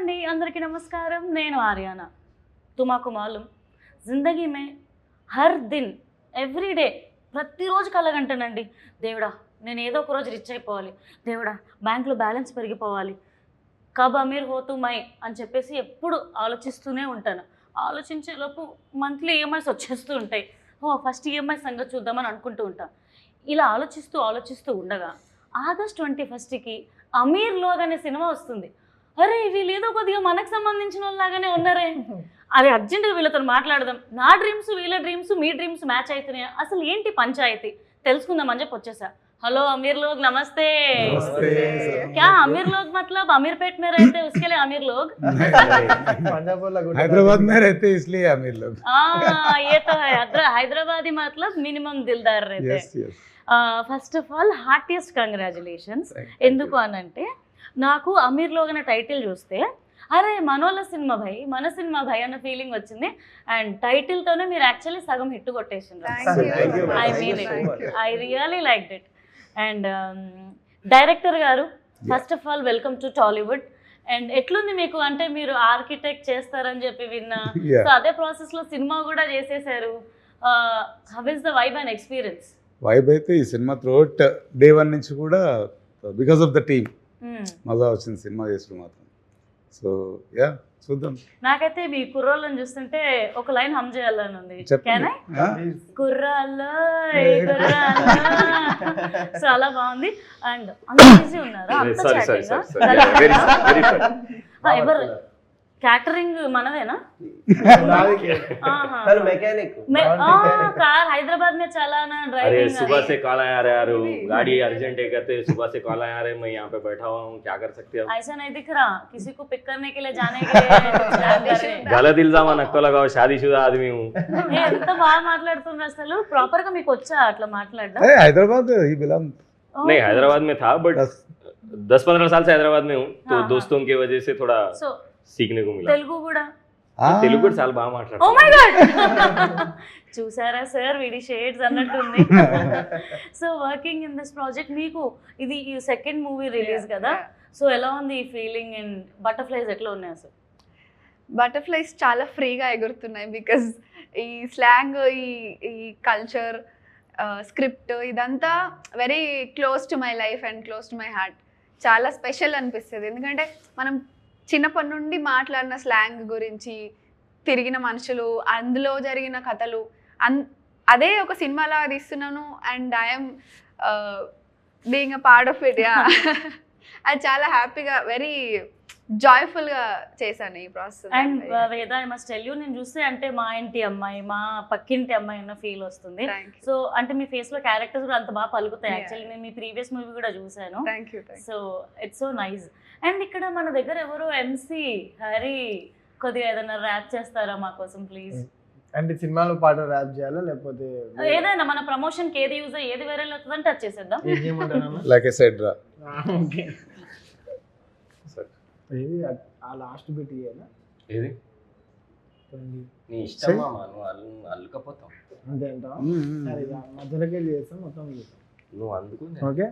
అండి అందరికీ నమస్కారం నేను ఆర్యానా తుమాకు మాలూం జిందగీ మే హర్ దిన్ ఎవ్రీడే ప్రతిరోజు కలగంటానండి దేవుడా నేను ఏదో ఒక రోజు రిచ్ అయిపోవాలి దేవుడా బ్యాంక్లో బ్యాలెన్స్ పెరిగిపోవాలి కబ్ అమీర్ హోతూ మై అని చెప్పేసి ఎప్పుడు ఆలోచిస్తూనే ఉంటాను ఆలోచించేలోపు మంత్లీ ఈఎంఐస్ వచ్చేస్తూ ఉంటాయి ఫస్ట్ ఈఎంఐ సంగతి చూద్దామని అనుకుంటూ ఉంటాను ఇలా ఆలోచిస్తూ ఉండగా ఆగస్ట్ 21కి అమీర్ లోగ్ అనే సినిమా వస్తుంది అరే వీళ్ళు ఏదో కొద్దిగా మనకు సంబంధించిన వాళ్ళలాగానే ఉన్నారే అది అర్జెంటుగా వీళ్ళతో మాట్లాడదాం నా డ్రీమ్స్ వీళ్ళ డ్రీమ్స్ మీ డ్రీమ్స్ మ్యాచ్ అవుతున్నాయా అసలు ఏంటి పంచాయతీ తెలుసుకుందామని చెప్పి వచ్చేసా हेलो अमीर लोग नमस्ते नमस्ते क्या अमीर लोग मतलब अमीरपेट में रहते हैं उसके लिए अमीर लोग हैदराबाद में रहते हैं इसलिए अमीर लोग ये तो है हैदराबादी मतलब मिनिमम दिलदार रहते हैं first of all heartiest congratulations ఎందుకు అనంటే నాకు అమీర్ లోగ్ అనే టైటిల్ చూస్తే అరే మనోళ్ళ సినిమా భయ్ మన సినిమా భయ్ అన్న ఫీలింగ్ వచ్చింది అండ్ టైటిల్తోనే మీరు యాక్చువల్లీ సగం హిట్ కొట్టేసిండ్రు I mean it I really like it and director garu first of all welcome to Tollywood and ఎట్లుంది మీకు అంటే మీరు ఆర్కిటెక్ట్ చేస్తారని చెప్పి విన్నా సో అదే ప్రాసెస్లో సినిమా కూడా చేసేసారు how is the vibe and experience vibe అయితే ఈ సినిమా త్రూఅవుట్ డే 1 నుంచి కూడా బికాస్ ఆఫ్ ద టీమ్ మజా వచ్చింది సినిమా చేసుడు మాత్రం సో యా చూద్దాం నాకైతే మీ కుర్రోళ్ళని చూస్తుంటే ఒక లైన్ హమ్ చేయాలని ఉంది కుర్రాల్లో చాలా బాగుంది అండ్ అంత ఈజీ ఉన్నారా ఎవరు క్యాటరింగ్ మనదేనా कार हैदराबाद में चलाना ड्राइविंग अरे सुबह से कॉल आ रहा है गाड़ी अर्जेंट है कहते सुबह से कॉल आ रहे हैं मैं यहाँ पे बैठा हुआ हूँ क्या कर सकते हैं ऐसा नहीं दिख रहा किसी को पिक करने के लिए जाने के लिए गलत इल्जाम नक्को लगाओ शादीशुदा आदमी हूँ ఎంత బాగా మాట్లాడుతున్నారు అసలు ప్రాపర్ గా మీకు వచ్చా అట్లా మాట్లాడడం हैदराबाद ही बिलोंग नहीं हैदराबाद में था बट 10-15 साल से हैदराबाद में हूँ तो दोस्तों की वजह से थोड़ा सीखने को मिला తెలుగు కూడా తెలుగు కూడా చాలా బాగా మాట్లాడతారు ఓ మై గాడ్ చూసారా సార్ వీడి షేడ్స్ అన్నట్టుంది so working in this project మీకు ఇది ఈ సెకండ్ మూవీ రిలీజ్ కదా సో ఎలా ఉంది ఈ ఫీలింగ్ అండ్ బటర్ఫ్లైస్ ఎట్లా ఉన్నాయి అసలు బటర్ఫ్లైస్ చాలా ఫ్రీగా ఎగురుతున్నాయి బికాజ్ ఈ స్లాంగ్ ఈ కల్చర్ స్క్రిప్ట్ ఇదంతా very close to my life and close to my heart చాలా స్పెషల్ అనిపిస్తుంది ఎందుకంటే మనం చిన్నప్పటి నుండి మాట్లాడిన స్లాంగ్ గురించి తిరిగిన మనుషులు అందులో జరిగిన కథలు అదే ఒక సినిమాలా తీస్తున్నాను and I'm being a part of it yeah అది చాలా హ్యాపీగా వెరీ జాయ్ఫుల్గా చేశాను ఈ ప్రాసెస్ అండ్ వేద ఐ మస్ట్ టెల్ యూ నేను చూస్తే అంటే మా ఇంటి అమ్మాయి మా పక్కింటి అమ్మాయి అన్న ఫీల్ వస్తుంది సో అంటే మీ ఫేస్ లో క్యారెక్టర్స్ కూడా అంత బాగా పలుకుతాయి యాక్చువల్లీ నేను మీ ప్రీవియస్ మూవీ కూడా చూసాను so it's so nice and ఇక్కడ మన దగ్గర ఎవరు ఎంసీ హరి కొద్దిగా ఏదైనా ర్యాప్ చేస్తారా మా కోసం ప్లీజ్ అంటే సినిమాలో పాట ర్యాప్ చేయాలా లేకపోతే ఏదైనా మన ప్రమోషన్ కి ఏది యూజ్ ఏది వైరల్ అవుతుందని టచ్ చేసేద్దాం లైక్ ఐ సెడ్ రా ఓకే ఏది ఆ లాస్ట్ బిట్ ఇయ్యాలా ఏది నీ ఇష్టం మామ నువ్వు అల్లుకపోతావు అంతేంటా సరే మధ్యలోకి వెళ్ళి చేస్తాం మొత్తం నువ్వు అందుకు okay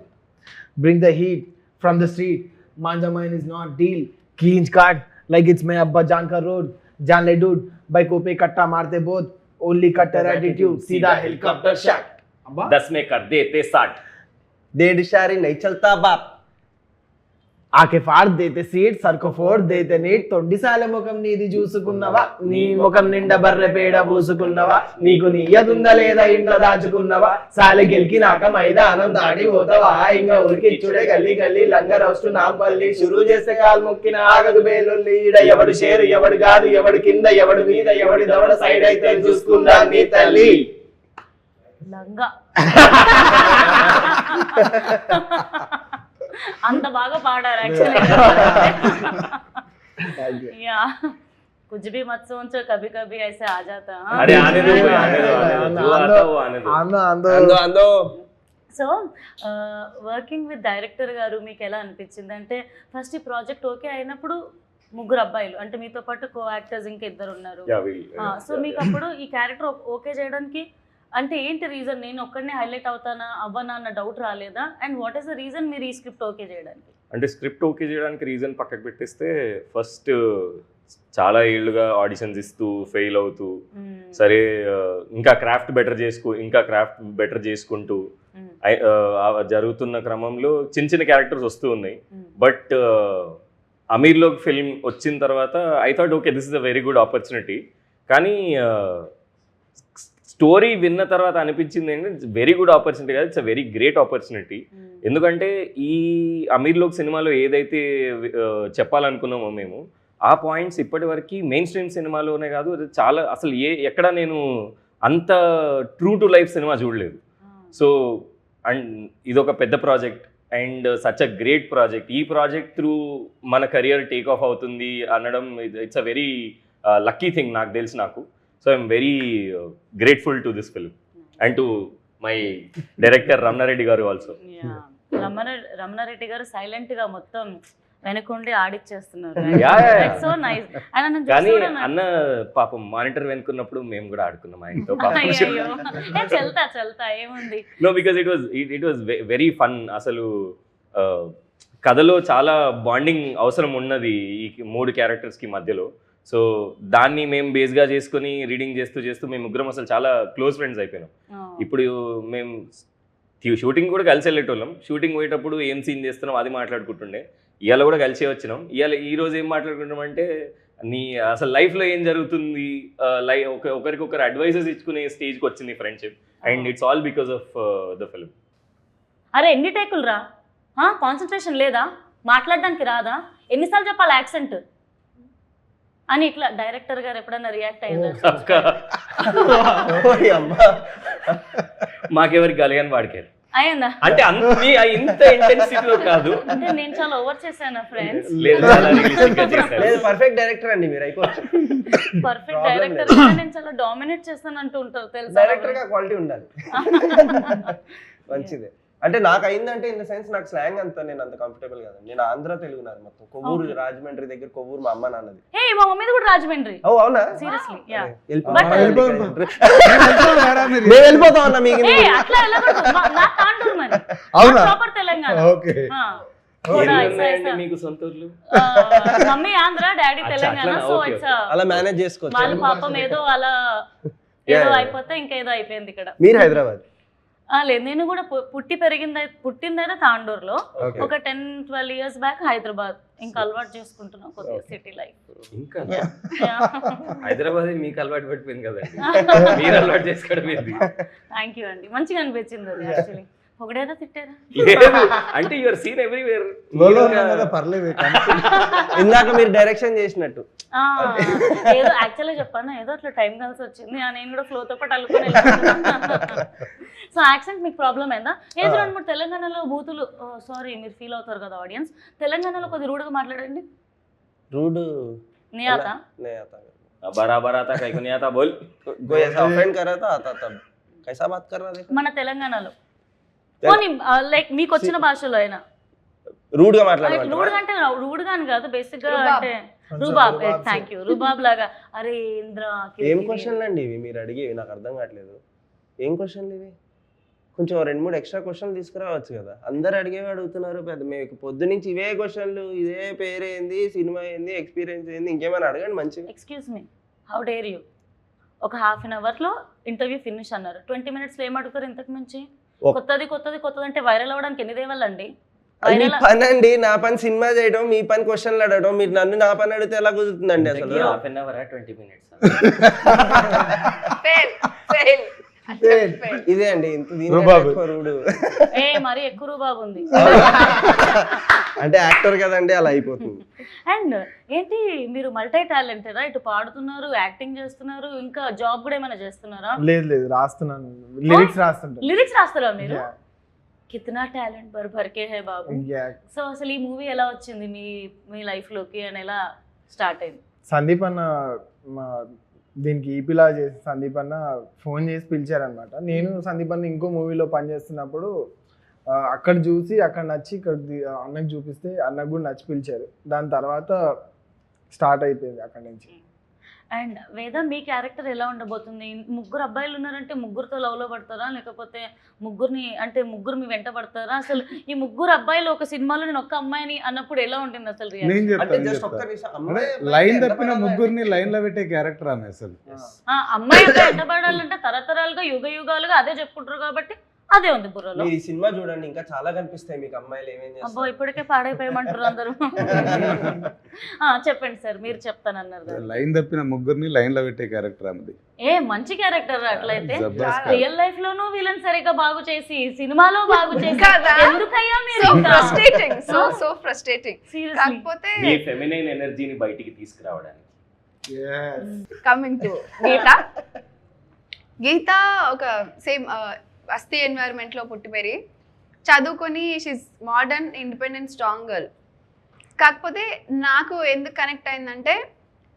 bring the heat from the street manjha mine is not deal कींच काट लाइक इट्स मैं अब्बा जान का रोड जान ले डूड बाइकों पे कट्टा मारते बोध ओनली कट्टर एटीट्यूड सीधा हेलीकॉप्टर शॉट अब्बा 10 में कर देते 60 डेढ़ इशारे नहीं चलता बाप आके फाड़ देते सीट सर को फोड़ देते नीट తొండి సాలె ముఖం నీది చూసుకున్నవా నీ ముఖం నిండా బర్రె పేడ పూసుకున్నవా నీకు నియ్యదుందా లేదా ఇంట్లో దాచుకున్నవా సాలె గెలికినాక మైదానం దాడి పోతావా ఇంకా ఉరికిచ్చుడే గల్లీ గల్లీ లంగర్ వస్తు నాంపల్లి షురూ చేస్తే కాలు మొక్కిన ఆగదు బేలుల్లి ఈడ ఎవడు షేరు ఎవడు కాదు ఎవడు కింద ఎవడు మీద ఎవడి దవడ సైడ్ అయితే చూసుకుందా నీ తల్లి లంగా అంత బాగా పాడారు యాక్చువల్లీ యా कुछ भी मत सोचो कभी कभी ऐसे आ जाता अरे आने दो जो आता वो आने दो సో వర్కింగ్ విత్ డైరెక్టర్ గారు మీకు ఎలా అనిపించింది అంటే ఫస్ట్ ఈ ప్రాజెక్ట్ ఓకే అయినప్పుడు ముగ్గురు అబ్బాయిలు అంటే మీతో పాటు కో యాక్టర్స్ ఇంకా ఇద్దరు ఉన్నారు సో మీకు అప్పుడు ఈ క్యారెక్టర్ ఓకే చేయడానికి అంటే ఏంటి రీజన్ నేను ఒక్కడనే హైలైట్ అవుతానా అవ్వనా అన్న డౌట్ రాలేదా and what is the reason మీరు ఈ స్క్రిప్ట్ ఓకే చేయడానికి అంటే స్క్రిప్ట్ ఓకే చేయడానికి రీజన్ పక్కకు పెట్టేస్తే ఫస్ట్ చాలా ఏళ్ళుగా ఆడిషన్స్ ఇస్తూ ఫెయిల్ అవుతూ సరే ఇంకా క్రాఫ్ట్ బెటర్ చేసుకుంటూ జరుగుతున్న క్రమంలో చిన్న చిన్న క్యారెక్టర్స్ వస్తూ ఉన్నాయి. బట్ అమీర్లోకి ఫిల్మ్ వచ్చిన తర్వాత I thought okay this is a very good opportunity. కానీ స్టోరీ విన్న తర్వాత అనిపించింది ఏంటంటే వెరీ గుడ్ ఆపర్చునిటీ కాదు, it's a very great opportunity. ఎందుకంటే ఈ అమీర్లోక్ సినిమాలో ఏదైతే చెప్పాలనుకున్నామో మేము ఆ పాయింట్స్ ఇప్పటి వరకు మెయిన్ స్ట్రీమ్ సినిమాలోనే కాదు, చాలా అసలు ఎక్కడ నేను అంత ట్రూ టు లైఫ్ సినిమా చూడలేదు. సో అండ్ ఇదొక పెద్ద project and such a great project. ఈ ప్రాజెక్ట్ త్రూ మన కెరియర్ టేక్ ఆఫ్ అవుతుంది అనడం it's a very lucky thing నాకు తెలిసి నాకు. So I'm very grateful to this film and to my director Ramana Reddy గారు ఆల్సో. రమణారెడ్డి గారు సైలెంట్ గా మొత్తం వెనకుండి ఆడిచ్చేస్తున్నారు. Yeah. So nice. కానీ అన్న పాపం మానిటర్ వెనుకున్నప్పుడు మేము కూడా ఆడుకున్నాం ఆయనతో. చల్తా ఏముంది. No because it was very fun. అసలు కథలో చాలా బాండింగ్ అవసరం ఉన్నది ఈ 3 క్యారెక్టర్స్కి మధ్యలో. సో దాన్ని మేము బేస్గా చేసుకుని రీడింగ్ చేస్తూ మేము ముగ్గురం అసలు చాలా క్లోజ్ ఫ్రెండ్స్ అయిపోయినాం. ఇప్పుడు మేము షూటింగ్ కూడా కలిసి వెళ్ళేటోళ్ళం. షూటింగ్ పోయేటప్పుడు ఏం సీన్ చేస్తున్నాం అది మాట్లాడుకుంటుండే. ఇవాళ కూడా కలిసే వచ్చినాం. ఈ రోజు ఏం మాట్లాడుకుంటాం అంటే నీ అసలు లైఫ్లో ఏం జరుగుతుంది, ఒకరికొకరు అడ్వైజెస్ ఇచ్చుకునే స్టేజ్కి వచ్చింది friendship. And it's all because of the film. అరే ఎన్ని టేకులు రా, కాన్సన్ట్రేషన్ లేదా, మాట్లాడడానికి రాదా, ఎన్నిసార్లు చెప్పాలి యాక్సెంట్ అని ఇట్లా డైరెక్టర్ గారు ఎప్పుడన్నా రియాక్ట్ అయ్యారు? మాకెవరికి కలిగాని వాడికారు అయ్యిందా? అంటే ఇంత ఇంటెన్సిటీలో కాదు, అంటే నేను చాలా ఓవర్ చేశాను ఫ్రెండ్స్. లేదు పర్ఫెక్ట్ డైరెక్టర్ అండి మీరు, అయిపోవచ్చు. పర్ఫెక్ట్ డైరెక్టర్ నేను చాలా డామినేట్ చేస్తాను అంటూ ఉంటారు తెలుసా. డైరెక్టర్ గా క్వాలిటీ ఉండాలి. మంచిదే. అంటే నాకు అయిందంటే ఇన్ ద సెన్స్ నాకు స్లాంగ్ అంతా నేను అంత కంఫర్టబుల్ కాదండి. నేను ఆంధ్ర తెలుగు నాది మొత్తం. కొవ్వూరు రాజమండ్రి దగ్గర కొవ్వూరు మా అమ్మ నాన్నది. మా మమ్మీది కూడా రాజమండ్రి. ఓ అవునా? Seriously yeah. మేము వెళ్ళిపోతాం అన్న మీకు. అట్లా వెళ్ళకూడదు, నా తాండూరు మరి. అవునా? ప్రాపర్ తెలంగాణ. ఓకే. మీకు సొంత ఊర్లు? Mummy Andhra, daddy Telangana. So it's అలా మేనేజ్ చేసుకోవచ్చు. వాళ్ళ పాపం ఏదో అలా ఏదో అయిపోతే ఇంకేదో అయిపోయింది ఇక్కడ. మీరు హైదరాబాద్? లేదు, నేను కూడా పుట్టిందైతే తాండూరులో. ఒక 10-12 years బ్యాక్ హైదరాబాద్. ఇంకా అలవాటు చేసుకుంటున్నాం కొద్దిగా సిటీ లైఫ్. ఇంకా హైదరాబాద్ మీకు అలవాటు పడిపోయింది కదండి, మీరు అలవాటు చేసుకోవడం ఏంది? థ్యాంక్ యూ అండి, మంచిగా అనిపించింది అది. యాక్చువల్లీ ఒకటేదా తిట్టారా? అంటే యువర్ సీన్ ఎవ్రీవేర్. పర్లేదు. ఇందాక మీరు డైరెక్షన్ చేసినట్టు ఏదో యాక్చువల్గా చెప్పాను, ఏదో అట్లా టైం కలిసి వచ్చింది. నేను కూడా ఫ్లోతో పాటు అల్లుకొని. సో యాక్సెంట్ మీకు ప్రాబ్లం అయిందా? ఏదో 2-3 తెలంగాణలో బూతులు, సారీ మీరు ఫీల్ అవుతారు కదా ఆడియన్స్, తెలంగాణలో కొద్ది రూడ్గా మాట్లాడండి. रूड नहीं आता? नहीं आता। बराबर आता, कहीं को नहीं आता, बोल। कोई ऐसा ऑफेंड कर रहा था, आता तब कैसा बात कर रहा देखो। మన తెలంగాణలో పోనీ లైక్ మీకు వచ్చిన భాషలో అయినా రూడ్ గా మాట్లాడాలి. రూడ్ గా అని కాదు, బేసిక్ గా అంటే రుబాబ్. థాంక్యూ. రుబాబ్ లాగా. అరే ఇంద్ర ఏం క్వశ్చన్లు అండి ఇవి మీరు అడిగేవి? నాకు అర్థం కావట్లేదు. ఏం క్వశ్చన్లు ఇవి? కొంచెం 2-3 ఎక్స్ట్రా క్వశ్చన్లు తీసుకురావచ్చు కదా. అందరు అడిగేవి అడుగుతున్నారు. పెద్ద మీకు పొద్దు నుంచి ఇవే క్వశ్చన్లు, ఇదే పేరేంది, సినిమా ఏంది, ఎక్స్పీరియన్స్ ఏంది, ఇంకేమైనా అడగండి మంచిగా. Excuse me, how dare you? ఒక 1/2 hour లో ఇంటర్వ్యూ ఫినిష్ అన్నారు. 20 minutes లో ఏం అడుగుతారు ఇంతకు మించి? కొత్తది కొత్తది కొత్తది అంటే వైరల్ అవ్వడానికి ఎన్ని దేవాలండి? మీ పని అండి, నా పని సినిమా చేయడం, మీ పని క్వశ్చన్లు అడగడం. మీరు నన్ను నా పని అడిగితే ఎలా కుదురుతుందండి అసలు? 1/2 hour 20 minutes ఇదే అండి రూడు. మరి ఎక్కువ రూబాబు ఉంది అంటే యాక్టర్ కదండి, అలా అయిపోతుంది. అండ్ ఏంటి మీరు మల్టీ టాలెంటెడా? ఇటు పాడుతున్నారు, యాక్టింగ్ చేస్తున్నారు, ఇంకా జాబ్ కూడా ఏమైనా చేస్తున్నారా? లేదు లేదు, రాస్తున్నాను, లిరిక్స్ రాస్తుంటాను. లిరిక్స్ రాస్తారా మీరు? కితనా టాలెంట్ భర్ భర్ కే హై బాబు. సో అసలు ఈ మూవీ ఎలా వచ్చింది మీ లైఫ్ లోకి అని ఎలా స్టార్ట్ అయింది? సందీప్ అన్న దీనికి ఈపీలా చేసి సందీప్ అన్న ఫోన్ చేసి పిలిచారనమాట. నేను సందీప్ అన్న ఇంకో మూవీలో పనిచేస్తున్నప్పుడు అక్కడ చూసి అక్కడ నచ్చి ఇక్కడ అన్నకు చూపిస్తే అన్నకు కూడా నచ్చి పిలిచారు. దాని తర్వాత స్టార్ట్ అయిపోయింది అక్కడి నుంచి. అండ్ వేద మీ క్యారెక్టర్ ఎలా ఉండబోతుంది? ముగ్గురు అబ్బాయిలు ఉన్నారంటే ముగ్గురితో లవ్లో పడతారా, లేకపోతే ముగ్గురు మీ వెంట పడతారా? అసలు ఈ ముగ్గురు అబ్బాయిలు ఒక సినిమాలో నేను ఒక్క అమ్మాయిని అన్నప్పుడు ఎలా ఉంటుంది అసలు నేను అంటే చెప్తాను జస్ట్ ఒక్క నిమిషం అమ్మాయి లైన్ తప్పిన ముగ్గురిని లైన్ లో పెట్టే క్యారెక్టర్ ఆమె అసలు. అమ్మాయి వెంటబడాలంటే తరతరాలుగా యుగ యుగాలుగా అదే చెప్పుకుంటారు కాబట్టి అదే ఉంది బుర్రలో. మీరు ఈ సినిమా చూడండి ఇంకా చాలా కనిపిస్తాయి మీకు అమ్మాయిలు ఏమేం అబ్బో చేస్తారు. ఇప్పటికే పాడైపోయమంటారు అందరూ. చెప్పండి సార్, మీరు చెప్తానన్నారు కదా. లైన్ తప్పిన ముగ్గురిని లైన్ లో పెట్టే క్యారెక్టర్ ఆమెది. మంచి క్యారెక్టర్ అట్లయితే. జబర్దస్త్ రియల్ లైఫ్ లోనూ వీళ్ళని సరిగ్గా బాగు చేసి సినిమాలో బాగు చేసి కదా? ఎందుకయ్యా మీరు సో ఇంకా? Frustrating, so frustrating. Seriously. కాకపోతే మీ ఫెమినైన్ ఎనర్జీని బయటికి తీసుకురావడానికి. కమింగ్ టు గీత ఒక సేమ్ బస్తీ ఎన్వైరన్మెంట్లో పుట్టి పెరిగి చదువుకొని she's modern independent strong girl. కాకపోతే నాకు ఎందుకు కనెక్ట్ అయిందంటే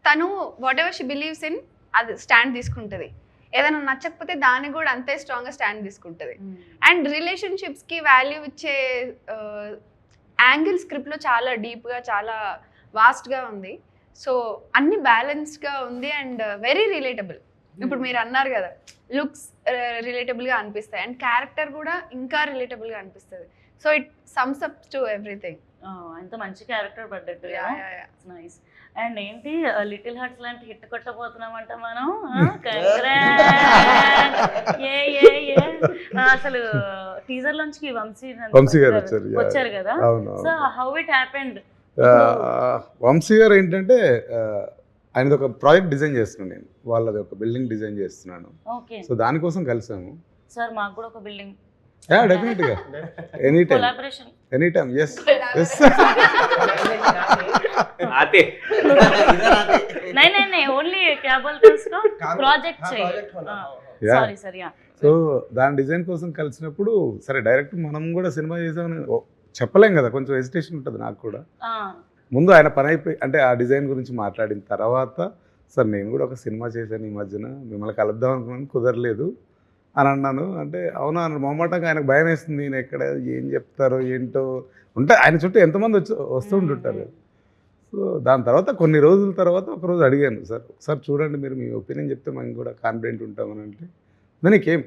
తను what ever she believes in అది స్టాండ్ తీసుకుంటుంది. ఏదైనా నచ్చకపోతే దాన్ని కూడా అంతే స్ట్రాంగ్గా స్టాండ్ తీసుకుంటుంది. అండ్ రిలేషన్షిప్స్కి వాల్యూ ఇచ్చే యాంగిల్ స్క్రిప్ట్లో చాలా డీప్గా చాలా వాస్ట్గా ఉంది. సో అన్ని బ్యాలెన్స్డ్గా ఉంది అండ్ వెరీ రిలేటబుల్. ఇప్పుడు మీరు అన్నారు కదా లుక్స్ రిలేటబుల్గా అనిపిస్తాయి అండ్ క్యారెక్టర్ కూడా ఇంకా రిలేటబుల్గా అనిపిస్తుంది. So it sums up to everything. ఎంత మంచి క్యారెక్టర్ పడ్డట్టు. నైస్. అండ్ ఏంటి లిటిల్ హార్ట్స్ లాంటి హిట్ కొట్టబోతున్నామంట మనం. అసలు టీజర్ లోంచి వంశీ గారు వచ్చారు కదా. So how it happened? Vamshi గారు ఏంటంటే ఆయనది ఒక ప్రాజెక్ట్ డిజైన్ చేస్తున్నాను నేను, వాళ్ళది ఒక బిల్డింగ్ డిజైన్ చేస్తున్నాను. సో దానికోసం కలిసాము. సార్ మాకు కూడా ఒక బిల్డింగ్ డెఫినెట్ గా any time collaboration. Any time. Yes yes. आते नहीं ఓన్లీ क्या बोलते हैं उसको ప్రాజెక్ట్ చేయి. Sorry sir. యా. సో దాని డిజైన్ కోసం కలిసినప్పుడు సరే డైరెక్ట్ మనం కూడా సినిమా చేసామని చెప్పలేం కదా, కొంచెం హెసిటేషన్ ఉంటుంది నాకు కూడా. ముందు ఆయన పని అయిపోయి అంటే ఆ డిజైన్ గురించి మాట్లాడిన తర్వాత సార్ నేను కూడా ఒక సినిమా చేశాను ఈ మధ్యన, మిమ్మల్ని కలుద్దాం అనుకున్నాను కుదరలేదు అని అన్నాను. అంటే అవునా అన్నాడు. మొహమాటంగా ఆయనకు భయం వేస్తుంది, నేను ఎక్కడ ఏం చెప్తారో ఏంటో ఉంటే ఆయన చుట్టూ ఎంతమంది వస్తూ ఉంటుంటారు. సో దాని తర్వాత కొన్ని రోజుల తర్వాత ఒకరోజు అడిగాను, సార్ ఒకసారి చూడండి మీరు మీ ఒపీనియన్ చెప్తే మేము కూడా కాన్ఫిడెంట్ ఉంటామని. అంటే దానికేం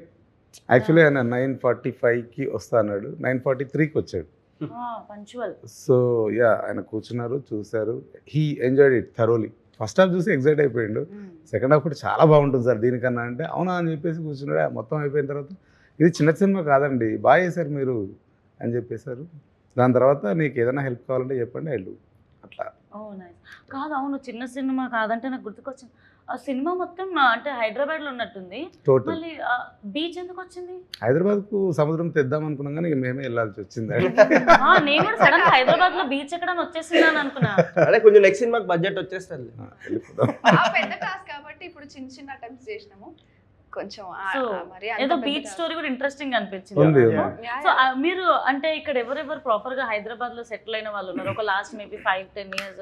యాక్చువల్లీ ఆయన 9:45కి వస్తా అన్నాడు, 9:43కి వచ్చాడు. సో యా ఆయన కూర్చున్నారు, చూశారు, he enjoyed it thoroughly. First half చూసి ఎగ్జైట్ అయిపోయిండు, సెకండ్ హాఫ్ కూడా చాలా బాగుంటుంది సార్ దీనికన్నా. అంటే అవునా అని చెప్పేసి కూర్చున్నాడు. మొత్తం అయిపోయిన తర్వాత ఇది చిన్న సినిమా కాదండి, బాగా చేశారు మీరు అని చెప్పేశారు. దాని తర్వాత నీకు ఏదైనా హెల్ప్ కావాలంటే చెప్పండి ఐ డూ అట్లా. కాదు అవును చిన్న సినిమా కాదంటే నాకు గుర్తుకొచ్చింది ఆ సినిమా మొత్తం అంటే హైదరాబాద్ లో ఉన్నట్టుంది. టోటల్ మళ్ళీ బీచ్ ఎందుకు వచ్చింది? హైదరాబాద్ కు సముద్రం తెద్దాం అనుకున్నాం కానీ మేమే వెళ్ళాల్సి వచ్చింది. నేను కూడా సడన్ గా హైదరాబాద్ లో బీచ్ ఎక్కడ వచ్చేసిందని అనుకున్నా. అదే కొంచెం నెక్స్ట్ సినిమాకి బడ్జెట్ వచ్చేస్తుంది. పెద్ద టాస్క్ కాబట్టి ఇప్పుడు చిన్న చిన్న అటెంప్ట్స్ చేసినాము. కొంచెం ఏదో బీచ్ స్టోరీ కూడా ఇంట్రెస్టింగ్ అనిపించింది. సో మీరు అంటే ఇక్కడ ఎవరెవరు ప్రాపర్ గా హైదరాబాద్ లో సెటిల్ అయిన వాళ్ళు ఉన్నారు? ఒక లాస్ట్ మేబీ 5-10 years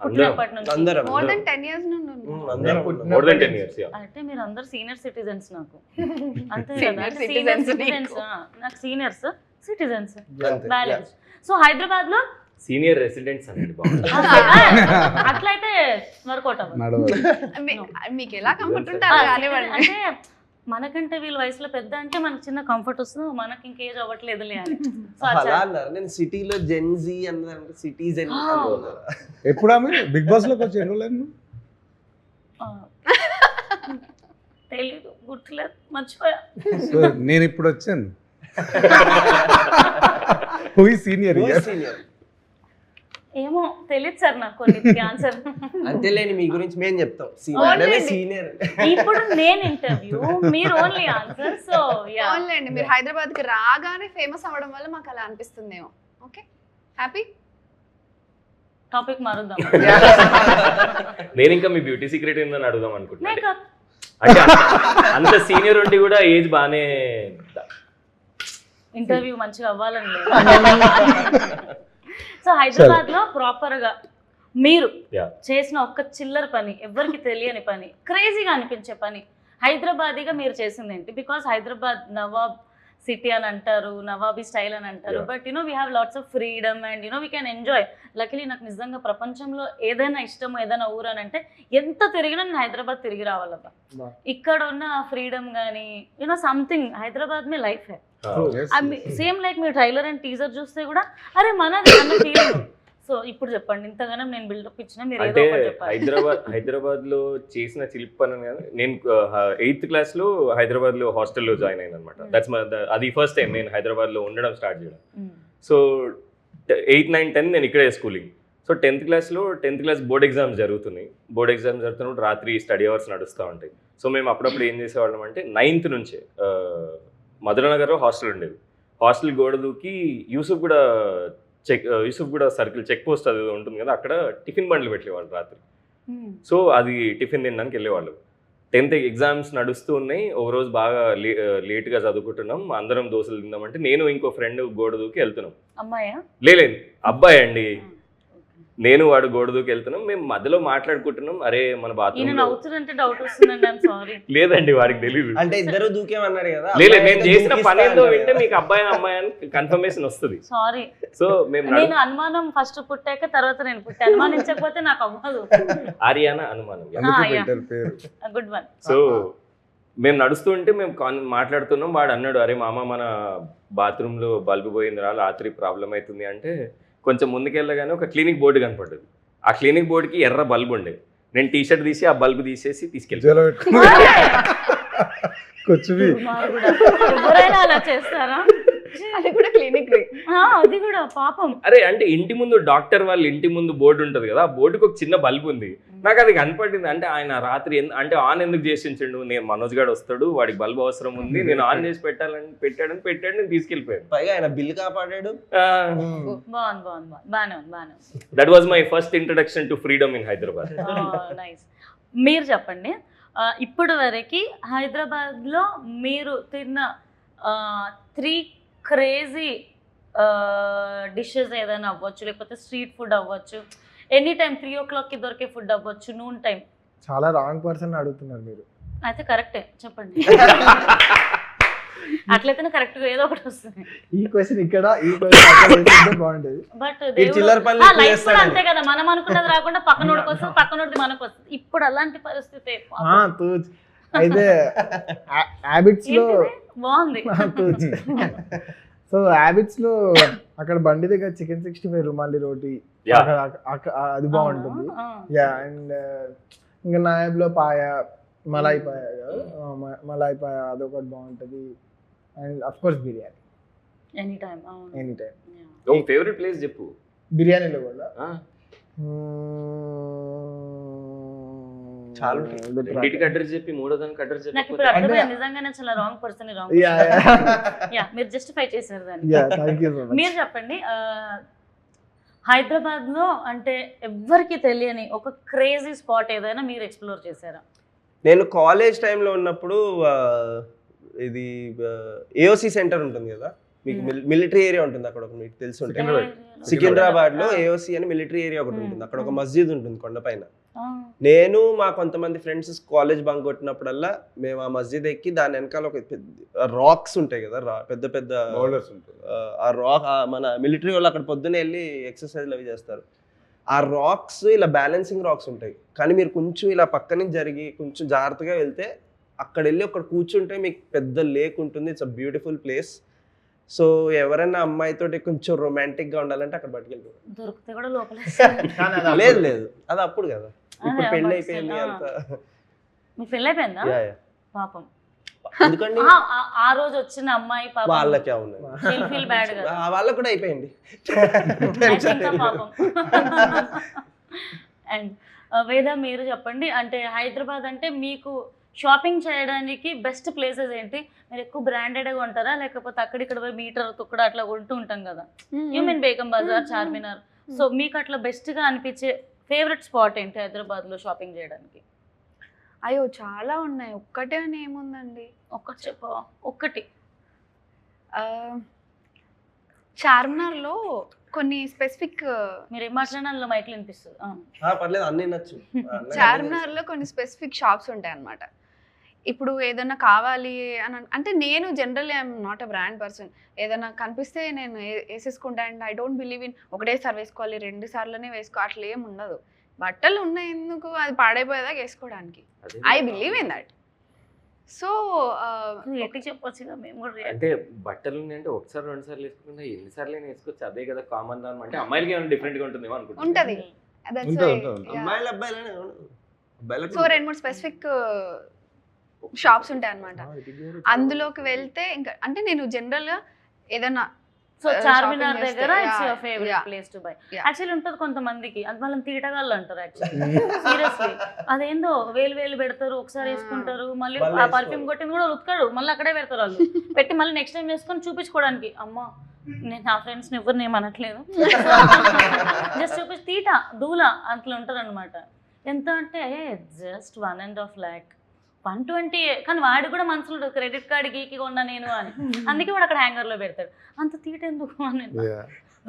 పుట్టినప్పటి నుంచి మోర్ దెన్ 10 years నుండి more than 10 years. అంటే మీరు అందరు సీనియర్ సిటిజన్స్ నాకు. అంతే Senior కదా citizens సిటిజన్స్ నాకు seniors citizens balance. So Hyderabad లో సీనియర్ రెసిడెంట్స్ అనేది బాగుంది. అట్లయితే వర్కౌట్ అవ్వదు. మీకు ఎలా కంఫర్ట్ ఉంటారో కానివ్వండి. అంటే మనకంటే వీళ్ళ వయసులో పెద్ద అంటే మనకు చిన్న కంఫర్ట్ వస్తుంది, మనకి ఇంకా ఏజ్ అవ్వట్లేదులే అని. సో అలా అన్నారు. నేను సిటీలో జెన్జీ అన్నారు, సిటిజన్ ఎప్పుడు ఆమె బిగ్ బాస్ లోకి వచ్చి ఎన్నోలేదు తెలీదు, గుర్తులేదు, మర్చిపోయా. సో నేను ఇప్పుడు వచ్చాను సీనియర్. ఏమో తెలియదు సార్ నాకు కొన్ని ఆన్సర్. అంతేలేని మీ గురించి మేము చెప్తాం సీనియర్. ఇప్పుడు నేను ఇంటర్వ్యూ, మీరు ఓన్లీ ఆన్సర్. సో ఓన్లీ మీరు హైదరాబాద్ కి రాగానే ఫేమస్ అవ్వడం వల్ల మాకు అలా అనిపిస్తుందేమో. Okay happy. టాపిక్ మారుద్దాం. నేను ఇంకా మీ బ్యూటీ సీక్రెట్ ఏందని అడుగుదాం అనుకుంటున్నాను. మేకప్ అంటే అంత సీనియర్ ఉండి కూడా ఏజ్ బాగానే ఇంటర్వ్యూ మంచిగా అవ్వాలని లేదు. సో హైదరాబాద్ లో ప్రాపర్ గా మీరు చేసిన ఒక్క చిల్లర పని, ఎవరికి తెలియని పని, క్రేజీగా అనిపించే పని హైదరాబాదీగా మీరు చేసింది ఏంటి? బికాస్ హైదరాబాద్ నవాబ్ సిటీ అని అంటారు, నవాబీ స్టైల్ అని అంటారు, but we have lots of freedom and we can enjoy. Luckily నాకు నిజంగా ప్రపంచంలో ఏదైనా ఇష్టం, ఏదైనా ఊరు అని అంటే ఎంత తిరిగినా నేను హైదరాబాద్ తిరిగి రావాలబ్బా. ఇక్కడ ఉన్న ఫ్రీడమ్ కానీ సంథింగ్ హైదరాబాద్ మీ లైఫ్ సేమ్ లైక్ మీరు ట్రైలర్ అండ్ టీజర్ చూస్తే కూడా అరే మనది అన్న ఫీలింగ్. సో ఇప్పుడు చెప్పండి, ఇంతగానో నేను బిల్డప్ ఇచ్చిన మీరు ఏదో అంటే ఒకటి చెప్పాలి. హైదరాబాద్ లో చేసిన చిలిపి పని కానీ నేను 8th class లో హైదరాబాద్ లో హాస్టల్లో జాయిన్ అయ్యాను అనమాట. దట్స్ అది ఫస్ట్ టైం నేను హైదరాబాద్ లో ఉండడం స్టార్ట్ చేయడం. సో 8, 9, 10 నేను ఇక్కడే schooling. So 10th class board exams జరుగుతున్నాయి. బోర్డ్ ఎగ్జామ్స్ జరుగుతున్నప్పుడు రాత్రి స్టడీ అవర్స్ నడుస్తూ ఉంటాయి. సో మేము అప్పుడప్పుడు ఏం చేసేవాళ్ళం అంటే 9th నుంచే మధురనగర్లో హాస్టల్ ఉండేది. హాస్టల్ గోడ దూకి యూసుఫ్ కూడా సర్కిల్ చెక్ పోస్ట్ అది ఉంటుంది కదా, అక్కడ టిఫిన్ బండ్లు పెట్టేవాళ్ళు రాత్రి. సో అది టిఫిన్ తినడానికి వెళ్ళేవాళ్ళు. 10th ఎగ్జామ్స్ నడుస్తూ ఉన్నాయి. ఒక రోజు బాగా లేట్గా చదువుకుంటున్నాం, అందరం దోశలు తిందామంటే నేను ఇంకో ఫ్రెండ్ గోడ దూకి వెళ్తున్నాం. అమ్మాయా? లేదు అబ్బాయి అండి. నేను వాడు గోడ దూకి వెళ్తున్నాం. మేము మధ్యలో మాట్లాడుకుంటున్నాం, అరే మన బాత్రూమ్ నవ్వుతుందంటే డౌట్ వస్తుందండి. I'm sorry. లేదండి వాడికి తెలియదు. అంటే ఇద్దరు దూకేమన్నాడు కదా. లేదు నేను చేసిన పని ఏందో వింటే మీకు అబ్బాయి అమ్మాయి అని కన్ఫర్మేషన్ వస్తుంది. సారీ. సో మేము నేను అనుమానం ఫస్ట్ పుట్టాక తర్వాత నేను పుట్టా, అనుమానించకపోతే నాకు అవ్వదు. ఆర్యానా అనుమానం. Good one. సో మేము నడుస్తుంటే మేము మాట్లాడుతున్నాం. వాడు అన్నాడు, అరే మామ మన బాత్రూంలో బల్బు పోయింది రా, రాత్రి ప్రాబ్లం అవుతుంది అంటే కొంచెం ముందుకెళ్ళగానే ఒక క్లినిక్ బోర్డు కనపడ్డది. ఆ క్లినిక్ బోర్డుకి ఎర్ర బల్బు ఉండేది. నేను టీషర్ట్ తీసి ఆ బల్బు తీసేసి తీసుకెళ్ళి ఎవరైనా అలా చేస్తారా? అది కూడా క్లినిక్, అది కూడా పాపం. అరే అంటే ఇంటి ముందు డాక్టర్ వాళ్ళ ఇంటి ముందు బోర్డు ఉంటది కదా, ఆ బోర్డుకి ఒక చిన్న బల్బు ఉంది. నాకు అది కనపడింది. అంటే ఆయన రాత్రి అంటే ఆన్ ఎందుకు చేసించండు, నేను మనోజ్ గారు వస్తాడు వాడికి బల్బు అవసరం ఉంది, నేను ఆన్ చేసి పెట్టాడు నేను తీసుకెళ్ళిపోయాను. పైగా ఆయన బిల్ కాపాడాడు. That was my first introduction to freedom in Hyderabad. Nice. మీరు చెప్పండి, ఇప్పుడు వరకు హైదరాబాద్లో మీరు తిన్న 3 క్రేజీ డిషెస్ ఏదైనా అవ్వచ్చు, లేకపోతే స్ట్రీట్ ఫుడ్ అవ్వచ్చు, ఎనీ టైం 3 o'clockకి దొరికే ఫుడ్ అవ్వచ్చు, నూన్ టైం. చాలా రాంగ్ పర్సన్ అడుగుతున్నారు మీరు. అయితే కరెక్టే చెప్పండి. అట్లయితేనే కరెక్ట్ గా ఏదో ఒకటి వస్తుంది. ఈ క్వశ్చన్ ఇక్కడ ఈ క్వశ్చన్ బాగుంటది. బట్ లైఫ్ కూడా అంతే కదా, మనం అనుకున్నది రాకుండా పక్కనోడికి వస్తుంది, పక్కనోడిది మనకు వస్తుంది. ఇప్పుడు అలాంటి పరిస్థితి అయితే హ్యాబిట్స్ లో బాగుంది. సో హ్యాబిట్స్ లో అక్కడ బండి దగ్గర చికెన్ 65 రుమాలి రోటీ అది బాగుంటుంది. యా, అండ్ ఇంకా నాయబ్ లో పాయ, మలాయి పాయ అదొకటి బాగుంటది. And of course biryani any time. Favourite place చెప్పు. బిర్యానీలో కూడా చాలా ఇంటికి అడ్రస్ చెప్పి మూడో దానికి అడ్రస్ చెప్పి. నాకు ఇప్పుడు అర్థమైంది, నిజంగానే చాలా రాంగ్ పర్సన్. మీరు జస్టిఫై చేశారు దాన్ని. మీరు చెప్పండి, హైదరాబాద్ లో అంటే ఎవ్వరికి తెలియని ఒక క్రేజీ స్పాట్ ఏదైనా మీరు ఎక్స్ప్లోర్ చేశారా? నేను కాలేజ్ టైంలో ఉన్నప్పుడు ఇది ఏఓసి సెంటర్ ఉంటుంది కదా, మీకు మిలిటరీ ఏరియా ఉంటుంది అక్కడ, మీకు తెలిసి ఉంటుంది. సికింద్రాబాద్ లో ఏఓసి అని మిలిటరీ ఏరియా ఒకటి ఉంటుంది. అక్కడ ఒక మస్జిద్ ఉంటుంది కొండపైన. నేను మా కొంతమంది ఫ్రెండ్స్ కాలేజ్ బంక్ కొట్టినప్పుడల్లా మేము ఆ మస్జిద్ ఎక్కి దాని వెనకాల ఒక రాక్స్ ఉంటాయి కదా, పెద్ద పెద్ద ఆ రాక్, మన మిలిటరీ వాళ్ళు అక్కడ పొద్దున్నే వెళ్ళి ఎక్సర్సైజ్లు అవి చేస్తారు. ఆ రాక్స్ ఇలా బ్యాలెన్సింగ్ రాక్స్ ఉంటాయి, కానీ మీరు కొంచెం ఇలా పక్క నుంచి జరిగి కొంచెం జాగ్రత్తగా వెళ్తే అక్కడ వెళ్ళి అక్కడ కూర్చుంటే మీకు పెద్ద లేక్ ఉంటుంది. It's a beautiful place. So ఎవరైనా అమ్మాయితోటి కొంచెం రొమాంటిక్ గా ఉండాలంటే అక్కడ పట్టుకెళ్ళిపోతారు. దొరికితే కూడా లోపల లేదు అది అప్పుడు కదా, ఇప్పుడు పెళ్లి అయిపోయింది అంత. మీ పెళ్లి అయిపోయిందా? పాపం. ఎందుకండి ఆ రోజు వచ్చిన అమ్మాయి పాపం వాళ్ళకే ఉన్నాయి, వాళ్ళకి కూడా అయిపోయింది. అండ్ వేద మీరు చెప్పండి, అంటే హైదరాబాద్ అంటే మీకు షాపింగ్ చేయడానికి బెస్ట్ ప్లేసెస్ ఏంటి? మీరు ఎక్కువ బ్రాండెడ్గా ఉంటారా, లేకపోతే అక్కడిక్కడ పోయి మీటర్ తుక్కడ అట్లా కొంటూ ఉంటాం కదా, you mean Begum Bazaar, Charminar. So మీకు అట్లా బెస్ట్గా అనిపించే ఫేవరెట్ స్పాట్ ఏంటి హైదరాబాద్లో షాపింగ్ చేయడానికి? అయ్యో చాలా ఉన్నాయి, ఒక్కటే అని ఏముందండి. ఒక్కటి చెప్ప. ఒక్కటి చార్మినార్లో కొన్ని స్పెసిఫిక్, మీరు ఏం మాట్లాడాలో మైక్లో వినిపిస్తుంది. పర్లేదు, అన్నీ నచ్చు. చార్మినార్లో కొన్ని స్పెసిఫిక్ షాప్స్ ఉంటాయి అన్నమాట. ఇప్పుడు ఏదైనా కావాలి అని అంటే నేను generally I'm not a brand person. ఏదైనా కనిపిస్తే నేను వేసేసుకుంటా. And I don't believe in ఒకటేసారి వేసుకోవాలి 2 సార్లనే వేసుకో అట్లా ఏం ఉండదు. బట్టలు ఉన్నాయి ఎందుకు, అది పాడైపోయేదాకా వేసుకోవడానికి. I believe in that. So ఎట్టి చెప్పొచ్చుగా మేము కూడా అంటే బట్టలు ఉన్నాయంటే ఒకసారి 2 సార్లు వేసుకుంటే ఎన్నిసార్లు వేసుకోవచ్చు, అదే కదా కామన్ దాని. అంటే అమ్మాయిలకి ఏమైనా డిఫరెంట్ గా ఉంటుందేమో అనుకుంటున్నాను. ఉంటది. అమ్మాయిలు అబ్బాయిలనే అబ్బాయిలకు సో 2-3 స్పెసిఫిక్ షాప్స్ ఉంటాయి అన్నమాట. అందులోకి వెళ్తే ఇంకా అంటే నేను జనరల్ గా ఏదైనా సో చార్మినార్ దగ్గర it's your favourite yeah. Place to buy. Yeah. Actually ఉంటుంది కొంతమందికి, అది వాళ్ళని తీటగాళ్ళు అంటారు యాక్చువల్లీ. సీరియస్లీ అదేందో వేలు పెడతారు, ఒకసారి వేసుకుంటారు, మళ్ళీ మళ్ళీ ఆ పర్ఫ్యూమ్ కొట్టింది కూడా ఉతకడు, మళ్ళీ అక్కడే పెడతారు వాళ్ళు పెట్టి, మళ్ళీ నెక్స్ట్ టైం వేసుకొని చూపించుకోవడానికి. అమ్మ నేను నా ఫ్రెండ్స్ని ఎవరిని ఏమనట్లేదు, జస్ట్ చూపించి తీట దూల అట్లా ఉంటారు అనమాట. ఎంత అంటే జస్ట్ 1.5 lakh 120, కానీ వాడు కూడా మనసులో క్రెడిట్ కార్డ్ గీకి కొన్నా నేను అని, అందుకే వాడు అక్కడ హ్యాంగర్ లో పెడతాడు. అంత తీట ఎందుకు అని.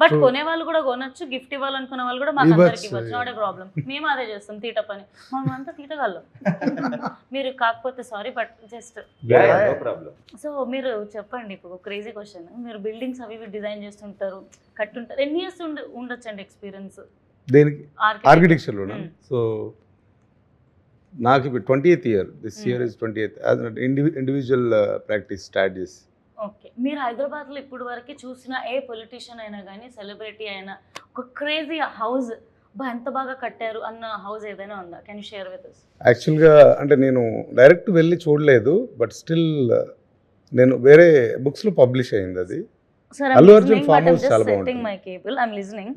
బట్ కొనే వాళ్ళు కూడా కొనొచ్చు, గిఫ్ట్ ఇవ్వాలనుకునే వాళ్ళు కూడా మాకు అందరికి ఇవ్వచ్చు, నాట్ ఏ ప్రాబ్లం. మేము అదే చేస్తాం, తీట పని. మనం అంతా తీటగాళ్ళం. మీరు కాకపోతే sorry, but just no problem. So మీరు చెప్పండి, ఇప్పుడు క్రేజీ క్వశ్చన్, మీరు బిల్డింగ్స్ అవి డిజైన్ చేస్తుంటారు, కట్టుంటారు, ఎన్ని ఇయర్స్ ఉండొచ్చండి ఎక్స్పీరియన్స్ దేనికి? ఆర్కిటెక్చర్లోనా? సో నాకు ఇప్పుడు 20th year, this year is 20th individual practice start చేసి. ఓకే, మీరు హైదరాబాద్లో ఇప్పుడు వరకు చూసిన ఏ పొలిటీషియన్ అయినా కానీ, సెలబ్రిటీ అయినా, ఒక క్రేజీ హౌస్ ఎంత బాగా కట్టారు అన్న హౌస్ ఏదైనా ఉందా? Can you share with us? యాక్చువల్గా అంటే నేను డైరెక్ట్ వెళ్ళి చూడలేదు, బట్ స్టిల్ నేను వేరే బుక్స్లో పబ్లిష్ అయింది అది. అల్లు అర్జున్ ఫామ్ హౌస్ చాలా బాగుంటుంది. My cable I am listening.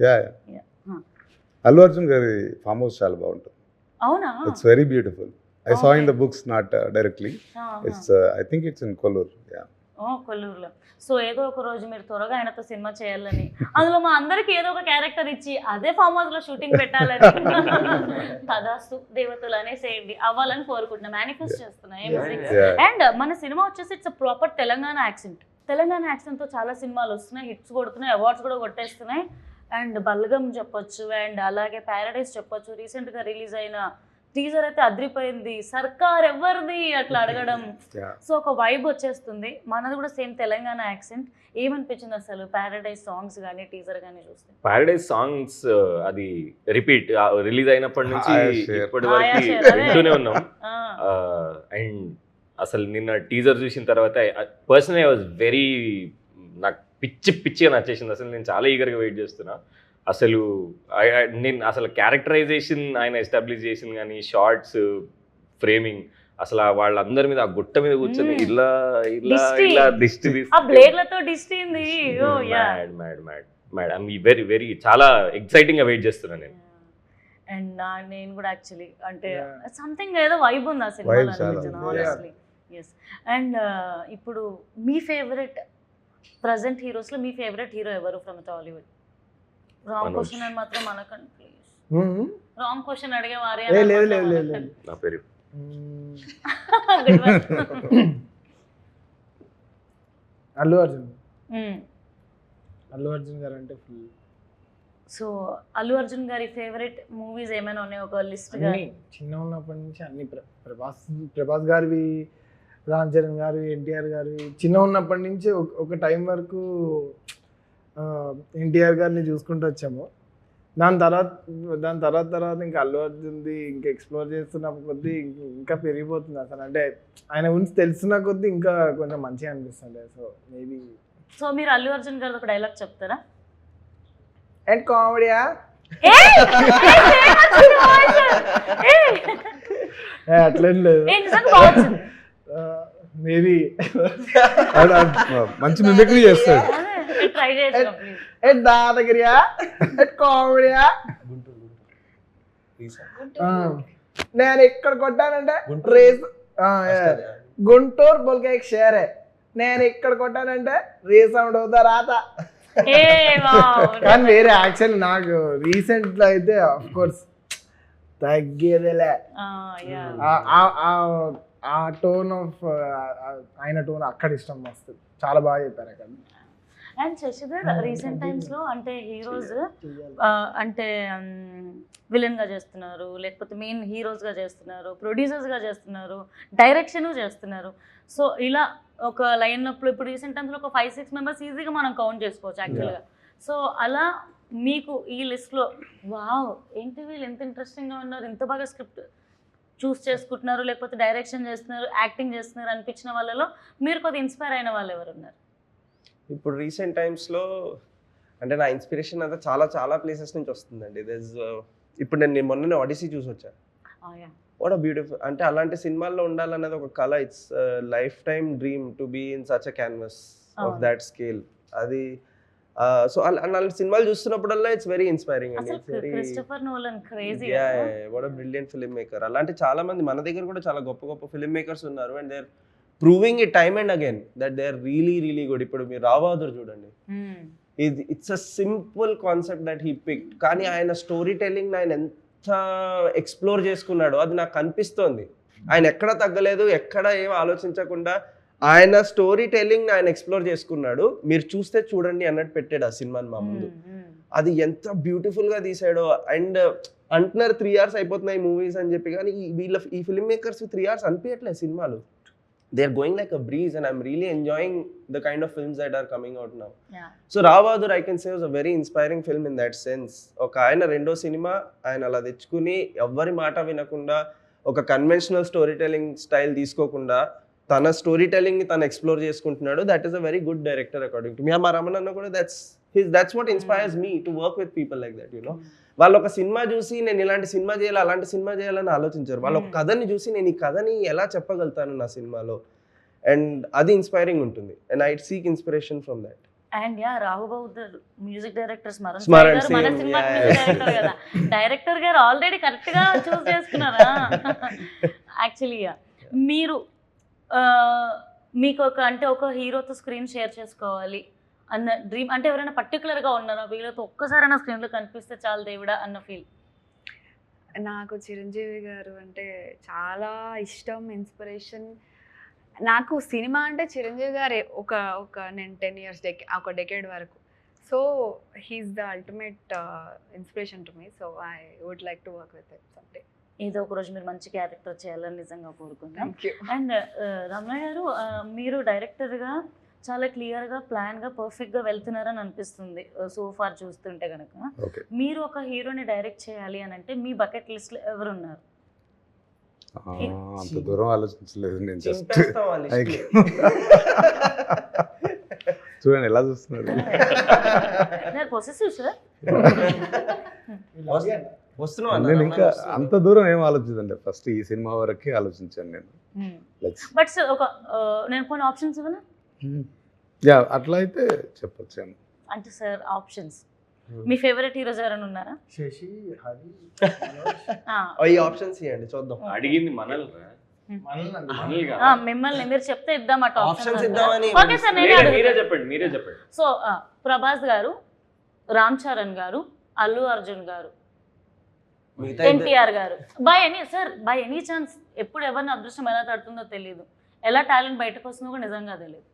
Allu Arjun గారి ఫామ్ హౌస్ చాలా బాగుంటుంది. అవునా? It's very beautiful. I saw in the books, not directly. It's I think it's in Kollur. కొల్లూరులో. సో ఏదో ఒక రోజు మీరు త్వరగా ఆయనతో సినిమా చేయాలని, అందులో మా అందరికి ఏదో ఒక క్యారెక్టర్ ఇచ్చి అదే ఫామ్ హౌస్ లో షూటింగ్ పెట్టాలని, తదాస్తు దేవతలు అనేసేయండి, అవ్వాలని కోరుకుంటున్నా, మేనిఫెస్ట్ చేస్తున్నా. అండ్ మన సినిమా వచ్చేసి it's proper Telangana accent. Telangana accent తో చాలా సినిమాలు వస్తున్నాయి, హిట్స్ కొడుతున్నాయి, అవార్డ్స్ కూడా కొట్టేస్తున్నాయి. అండ్ బల్గం చెప్పొచ్చు, అండ్ అలాగే ప్యారడైస్ చెప్పొచ్చు. రీసెంట్గా రిలీజ్ అయిన టీజర్ అయితే అదిరిపోయింది. సర్కార్ ఎవరిది అట్లా అడగడం, సో ఒక వైబ్ వచ్చేస్తుంది. మనది కూడా సేమ్ తెలంగాణ యాక్సెంట్. ఏమనిపించింది అసలు ప్యారడైస్ సాంగ్స్ కానీ టీజర్ కానీ చూస్తే? ప్యారడైస్ సాంగ్స్ అది రిపీట్ రిలీజ్ అయినప్పటి నుంచి ఇప్పటి వరకు వింటూనే ఉన్నాం. అండ్ అసలు నిన్న టీజర్ చూసిన తర్వాత పర్సనలీ ఐ వాజ్ వెరీ, నాకు పిచ్చిగా నచ్చేసింది. అసలు నేను చాలా ఈగర్గా వెయిట్ చేస్తున్నా. అసలు నేను అసలు క్యారెక్టరైజేషన్ ఆయన ఎస్టాబ్లిష్ చేసింది కానీ, షార్ట్స్, ఫ్రేమింగ్, అసలు వాళ్ళందరి మీద ఆ గుట్ట మీద కూర్చొని ఇలా ఇలా ఇలా దిష్టి వెరీ వెరీ చాలా ఎక్సైటింగ్ గా వెయిట్ చేస్తున్నా నేను. అండ్ నేను కూడా యాక్చువల్లీ అంటే సంథింగ్ ఏదో వైబ్ ఉంది ఆ సినిమాలో ఆనెస్ట్లీ. ఎస్. అండ్ ఇప్పుడు మీ ఫేవరెట్ ప్రజెంట్ హీరోస్లో మీ ఫేవరెట్ హీరో ఎవరు ఫ్రమ్ టాలీవుడ్? రాంగ్ క్వశ్చన్ అని మాత్రం అనకండి ప్లీజ్. రాంగ్ క్వశ్చన్ అడిగే వారే. నా పేరు అల్లు అర్జున్. అల్లు అర్జున్ గారు అంటే ఫుల్. సో అల్లు అర్జున్ గారి ఫేవరెట్ మూవీస్ ఏమైనా ఉన్నాయి ఒక లిస్ట్ గా? చిన్న ఉన్నప్పటి నుంచి అన్ని ప్రభాస్ గారివి, రామ్ చరణ్ గారు, ఎన్టీఆర్ గారు. చిన్న ఉన్నప్పటి నుంచి ఒక టైం వరకు ఎన్టీఆర్ గారిని చూసుకుంటూ వచ్చాము. దాని తర్వాత ఇంకా అల్లు అర్జున్ది ఇంకా ఎక్స్ప్లోర్ చేస్తున్న కొద్దీ ఇంకా పెరిగిపోతుంది అసలు. అంటే ఆయన గురించి తెలిసిన కొద్దీ ఇంకా కొంచెం మంచిగా అనిపిస్తుంది. So maybe. సో మీరు అల్లు అర్జున్ గారు ఒక డైలాగ్ చెప్తారా? అండ్ కామెడీయా అట్లేం లేదు, మేబీ మంచి మిమిక్రీ చేస్తాడు. ట్రై చేయొచ్చు. దాదగిరియా కామెడీయా. నేను ఇక్కడ కొట్టానంటే రేస్ గుంటూరు బోల్కే एक शहर है, నేను ఇక్కడ కొట్టానంటే రీసౌండ్ అవుతా రాత. కానీ వేరే యాక్చువల్ నాకు రీసెంట్ లో అయితే ఆఫ్ కోర్స్ తగ్గేదేలే ఆ టోన్ ఆఫ్ ఆయన టోన్ అక్కడ ఇష్టం మస్తు, చాలా బాగా చెప్పారు అక్కడ. అండ్ శశిధర్ రీసెంట్ టైమ్స్లో అంటే హీరోస్ అంటే విలన్గా చేస్తున్నారు, లేకపోతే మెయిన్ హీరోస్గా చేస్తున్నారు, ప్రొడ్యూసర్స్గా చేస్తున్నారు, డైరెక్షన్ చేస్తున్నారు. సో ఇలా ఒక లైన్అప్లో ఇప్పుడు రీసెంట్ టైమ్స్లో ఒక 5-6 మెంబర్స్ ఈజీగా మనం కౌంట్ చేసుకోవచ్చు యాక్చువల్గా. సో అలా మీకు ఈ లిస్ట్లో వావ్ ఏంటి వీళ్ళు ఎంత ఇంట్రెస్టింగ్గా ఉన్నారు, ఎంత బాగా స్క్రిప్ట్ చూస్ చేసుకుంటున్నారు, లేకపోతే డైరెక్షన్ చేస్తున్నారు, యాక్టింగ్ చేస్తున్నారు అనిపించిన వాళ్ళలో మీరు కొద్దిగా ఇన్స్పైర్ అయిన వాళ్ళు ఎవరు ఉన్నారు? ఇప్పుడు రీసెంట్ టైమ్స్లో అంటే నా ఇన్స్పిరేషన్ అంతా చాలా చాలా ప్లేసెస్ నుంచి వస్తుందండి. ఇప్పుడు నేను మొన్ననే ఆడిసీ చూసి వచ్చాను. వాట్ అ బ్యూటిఫుల్, అంటే అలాంటి సినిమాల్లో ఉండాలన్నది ఒక కళ. It's life time dream to be in such a canvas of that scale. అది సో అలాంటి సినిమాలు చూస్తున్నప్పుడల్లా ఇట్స్ వెరీ ఇన్స్పైరింగ్ అండి. It's very Christopher Nolan crazy. What a brilliant film maker. అలాంటి చాలా మంది మన దగ్గర కూడా చాలా గొప్ప గొప్ప ఫిల్మ్ మేకర్స్ ఉన్నారు. And they are proving it time and again that they are really really good. ఇప్పుడు మీరు రావ్ బహదూర్ చూడండి, it's a simple concept that he picked, కానీ ఆయన స్టోరీ టెల్లింగ్ ఆయన ఎంత ఎక్స్ప్లోర్ చేసుకున్నాడో అది నాకు కనిపిస్తోంది. ఆయన ఎక్కడ తగ్గలేదు, ఎక్కడ ఏం ఆలోచించకుండా ఆయన స్టోరీ టెల్లింగ్ ఆయన ఎక్స్ప్లోర్ చేసుకున్నాడు. మీరు చూస్తే చూడండి అన్నట్టు పెట్టాడు ఆ సినిమాని మా ముందు. అది ఎంత బ్యూటిఫుల్గా తీసాడో. అండ్ అంటున్నారు 3 hours అయిపోతున్నాయి మూవీస్ అని చెప్పి, కానీ ఈ ఫిల్మ్ మేకర్స్ 3 hours అనిపించట్లేదు సినిమాలు. They are going like a breeze and I'm really enjoying the kind of films that are coming out now. So Rao Bahadur I can say was a very inspiring film in that sense. ఒక ఆయన రెండో cinema ఆయన అలా తెచ్చుకుని ఎవ్వరి మాట వినకుండా ఒక కన్వెన్షనల్ స్టోరీ టెల్లింగ్ స్టైల్ తీసుకోకుండా తన స్టోరీ టెల్లింగ్ని తను ఎక్స్ప్లోర్ చేసుకుంటున్నాడు. That is a very good director according to me. మా రమణ అన్న కూడా that's what inspires me to work with people like that. You know, వాళ్ళు ఒక సినిమా చూసి నేను ఇలాంటి సినిమా చేయాలి అలాంటి సినిమా చేయాలని ఆలోచించారు. వాళ్ళు ఒక కథని చూసి నేను ఈ కథని ఎలా చెప్పగలుగుతాను నా సినిమాలో, అండ్ అది ఇన్స్పైరింగ్ ఉంటుంది. And I seek inspiration from that. And రాహు బౌద్ధర్ మ్యూజిక్ డైరెక్టర్ స్మరణ్ మన సింగ్, సినిమా డైరెక్టర్ కదా, డైరెక్టర్ గారు ఆల్రెడీ కరెక్ట్ గా చూస్ చేసుకున్నారా? యాక్చువల్లీ మీరు మీకు ఒక హీరోతో స్క్రీన్ షేర్ చేసుకోవాలి అన్న డ్రీమ్ అంటే ఎవరైనా పర్టికులర్గా ఉన్నారా, వీళ్ళతో ఒక్కసారైనా స్క్రీన్లో కనిపిస్తే చాలు దేవుడా అన్న ఫీల్? నాకు చిరంజీవి గారు అంటే చాలా ఇష్టం, ఇన్స్పిరేషన్. నాకు సినిమా అంటే చిరంజీవి గారు నేను 10 years ఒక డెకేడ్ వరకు. So he's the ultimate inspiration to me. So I would like to work with him someday. ఏదో ఒక రోజు మీరు మంచి క్యారెక్టర్ చేయాలని నిజంగా కోరుకుంటాం. Thank you. అండ్ రమణ గారు, మీరు డైరెక్టర్గా చాలా క్లియర్గా ప్లాన్గా పర్ఫెక్ట్గా వెళ్తున్నారని అనిపిస్తుంది సో ఫార్ చూస్తుంటే కనుక. మీరు ఒక హీరోని డైరెక్ట్ చేయాలి అని అంటే మీ బకెట్ లిస్ట్లో ఎవరున్నారు? అంత దూరం ఆలోచించలేదు నేను. జస్ట్ చూడండి ఎలా చూస్తున్నారు. Possessive sir. నేను ఇంకా అంత దూరం ఏం ఆలోచించండి, ఫస్ట్ ఈ సినిమా వరకే ఆలోచించాను నేను. బట్ సార్ నేను కొన్ని ఆప్షన్స్ ఇవ్వనా? యా, అట్లా అయితే చెప్పొచ్చాను. అంటే సార్ ఆప్షన్స్, మీ ఫేవరెట్ హీరోస్ ఎవరైనా ఉన్నారా? శశి, హరి, ఈ ఆప్షన్స్ ఇవ్వండి చూద్దాం. అడిగింది మనల్ మిమ్మల్ని, మీరు చెప్తే ఇద్దాం అటు ఆప్షన్స్ ఇద్దామని. ఓకే సార్, మీరే చెప్పండి. సో ప్రభాస్ గారు, రామ్ చరణ్ గారు, అల్లు అర్జున్ గారు, ఎన్టీఆర్ గారు. బై ఎనీ ఛాన్స్ ఎప్పుడు ఎవరిని అదృష్టం ఎలా తడుతుందో తెలియదు, ఎలా టాలెంట్ బయటకు వస్తుందో కూడా నిజంగా తెలియదు.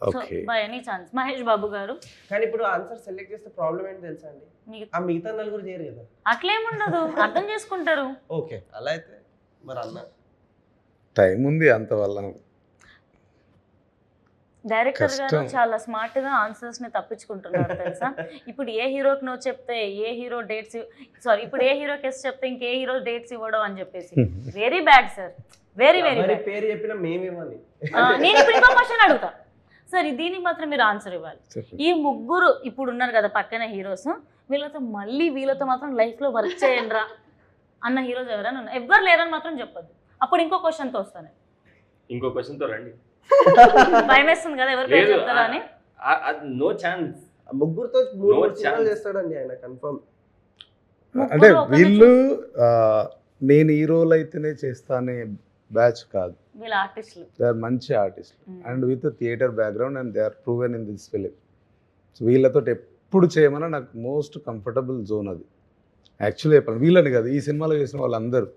So by any chance Mahesh Babu garu. కానీ ఇప్పుడు ఆన్సర్ సెలెక్ట్ చేస్తే ప్రాబ్లం ఏంటి తెలుసా అండి, ఆ మిగతా నలుగురు చేయరు కదా. అట్లేముండదు, అర్థం చేసుకుంటారు. ఓకే, అలా అయితే మరి అన్న టైం ఉంది అంత వల్ల. డైరెక్టర్ గారు చాలా స్మార్ట్ గా ఆన్సర్స్ ని తప్పించుకుంటున్నారు తెలుసా. ఇప్పుడు ఏ హీరోకి నువ్వు చెప్తే ఏ హీరో డేట్స్, ఇప్పుడు ఏ హీరోకి ఎస్ చెప్తే ఇంకే హీరో డేట్స్ ఇవ్వడం అని చెప్పేసి very bad sir, very very bad. పేరు చెప్పినా మేమేమని. నేను ఇప్పుడు ఇంకో క్వశ్చన్ అడుగుతా సార్, దీనికి మాత్రం మీరు ఆన్సర్ ఇవ్వాలి. ఈ ముగ్గురు ఇప్పుడు ఉన్నారు కదా పక్కన హీరోస్, వీళ్ళతో మాత్రం లైఫ్ లో వర్క్ చేయండి రా అన్న హీరోస్ ఎవరైనా ఉన్నారు? ఎవ్వరు లేరని మాత్రం చెప్పద్దు. అప్పుడు ఇంకో క్వశ్చన్తో వస్తాను. ఇంకో క్వశ్చన్తో రండి. భయం వేస్తుంది కదా ఎవరు పేరు చెప్తారా అని. No chance. ముగ్గురుతో చేస్తాడండి ఆయన కన్ఫర్మ్. అంటే వీళ్ళు నేను హీరోలు అయితేనే చేస్తానే బ్యాచ్ కాదు, వీళ్ళ ఆర్టిస్టులు. దే ఆర్ మంచి ఆర్టిస్టులు and with theatre background and they are proven in this film. So వీళ్ళతో ఎప్పుడు చేయమన్నా నాకు మోస్ట్ కంఫర్టబుల్ జోన్ అది. యాక్చువల్లీ చెప్పాలి వీళ్ళని కాదు, ఈ సినిమాలో చేసిన వాళ్ళందరూ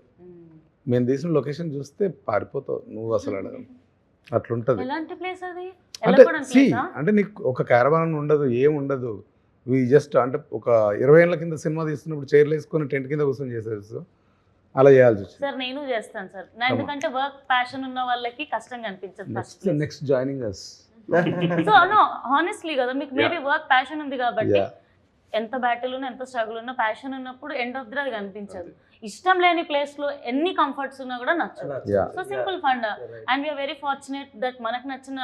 మేము తీసిన లొకేషన్ చూస్తే పారిపోతావు నువ్వు అసలు అడగను, అట్లుంటది. ఎలాంటి ప్లేస్ అది? అంటే వెళ్ళకూడని సి ప్లేసా? అంటే నీకు ఒక క్యారవాన్ ఉండదు, ఏం ఉండదు. జస్ట్ అంటే ఒక 20 ఏళ్ళ కింద సినిమా తీస్తున్నప్పుడు చైర్లు వేసుకొని టెంట్ కింద కూర్చొని చేసేది. అలా చేయాల్సి వచ్చింది. సార్ నేను చేస్తాను సార్. ఎందుకంటే వర్క్ ప్యాషన్ ఉన్న వాళ్ళకి కష్టంగా అనిపించదు first. Next joining us. So no honestly కదా, మీకు మేబీ వర్క్ ప్యాషన్ ఉంది కాబట్టి Yeah. ఎంత బ్యాటిల్ ఉన్నా ఎంత స్ట్రగుల్ ఉన్నా ప్యాషన్ ఉన్నప్పుడు ఎండ్ ఆఫ్ ది అది కనిపించదు. ఇష్టం లేని ప్లేస్ లో ఎన్ని కంఫర్ట్స్ ఉన్నా కూడా నచ్చదు. Yeah. So simple fund and we are very fortunate that మనకు నచ్చిన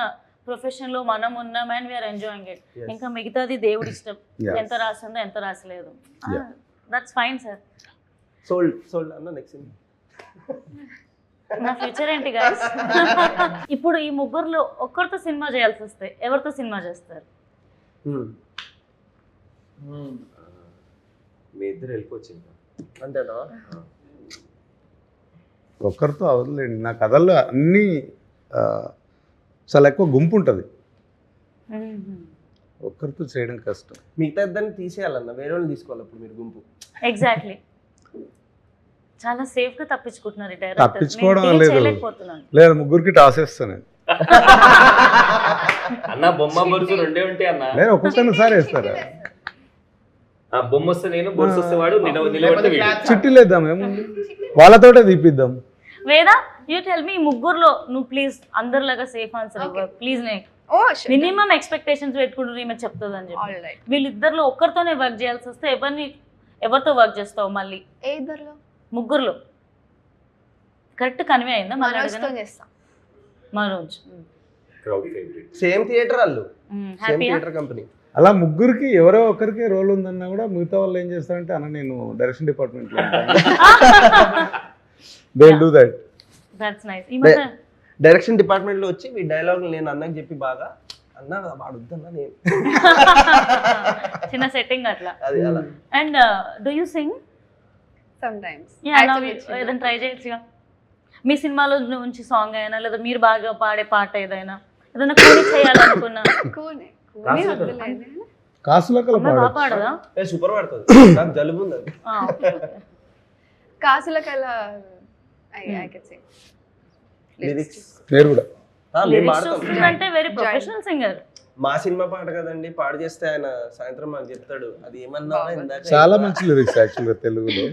ప్రొఫెషన్ లో మనం ఉన్నాం అండ్ వీఆర్ ఎంజాయింగ్ ఇట్. ఇంకా మిగతాది దేవుడి ఇష్టం, Yeah. ఎంత రాసిందో ఎంత రాసలేదు. Yeah. That's fine sir. Sold అన్న నెక్స్ట్ నా ఫ్యూచర్ ఏంటి గైస్? ఇప్పుడు ఈ ముగ్గురులో ఒక్కరితో సినిమా చేయాల్సి వస్తే ఎవరితో సినిమా చేస్తారు? మీ ఇద్దరు వెళ్ళిపోవచ్చు ఇంకా. అంతేనా? ఒక్కరితో అవదులేండి. నా కథల్లో అన్నీ చాలా ఎక్కువ గుంపు ఉంటుంది, ఒక్కరితో చేయడం కష్టం. మిగతా ఇద్దరిని తీసేయాలన్న, వేరే వాళ్ళని తీసుకోవాలి అప్పుడు మీరు గుంపు. ఎగ్జాక్ట్లీ. చాలా సేఫ్ గా తప్పించుకుంటున్నారు ఈ తప్పించుకోవడం డైరెక్టర్. లేదు. చేయలేకపోతున్నాను. లేదు, ముగ్గురికి టాస్ వేస్తాను నేను. అన్న బొమ్మ బొరుసు రెండే ఉంటాయి అన్న. లేదు, ఒక్కొక్కరిని సారి వేస్తారా? ఆ బొమ్మ వస్తే నేను, బొరుసు వస్తే వాడు, నిలబడితే వీడు. చిట్టీలు వేద్దాం, ఏముంది, వాళ్ళతోటే తీపిద్దాం. వేదా యూ టెల్ మీ ముగ్గురులో నువ్వు ప్లీజ్ అందరిలాగా సేఫ్ ఆన్సర్ ఇవ్వ ప్లీజ్. ఓ మినిమం ఎక్స్పెక్టేషన్స్ పెట్టుకుంటూ ఈమె చెప్తుంది అని చెప్పి. All right. వీళ్ళిద్దరిలో ఒక్కరితోనే వర్క్ చేయాల్సి వస్తే ఎవరితో వర్క్ చేస్తావు మళ్ళీ? ఏ ఇద్దరులో? ముగ్గురులో కరెక్ట్ కన్వే అయిందా? మనోజ్తో చేస్తా. Manoj Crowd favorite. Same theatre వాళ్ళు, సేమ్ హ్యాపీయా? Theatre company. అలా ముగ్గురికి ఎవరో ఒకరికి రోల్ ఉందన్నా కూడా మిగతా వాళ్ళు ఏం చేస్తారంటే, అన్న నేను డైరెక్షన్ డిపార్ట్మెంట్లో they do that. That's nice. ఈ మధ్య డైరెక్షన్ డిపార్ట్మెంట్ లో వచ్చి ఈ డైలాగ్ నేను అన్నకి చెప్పి బాగా అన్న వాడుద్దన్నా నేను చిన్న సెట్టింగ్ అట్లా. అది అలా. And do you sing? Sometimes. ఏదైనా ట్రై చేయొచ్చుగా. మీ సినిమాలో నుంచి సాంగ్ అయినా లేదా మీరు బాగా పాడే పాట ఏదైనా కూని చేయాలనుకున్నా? కూని వద్దులేండి. కాసులకల అమ్మాయి బాగా పాడదా? సూపర్ పడుతుంది, నాకు జలుబు ఉంది అది. కాసులకల్లా I can sing. లిరిక్స్ నేను కూడా మేము పాడతాం. అంటే వెరీ ప్రొఫెషనల్ సింగర్. మా సినిమా పాట కదండి, పాడు చేస్తే ఆయన సాయంత్రం మాకు చెప్తాడు అది ఏమన్నా ఇందాక. చాలా మంచి లిరిక్స్ యాక్చువల్గా తెలుగులో.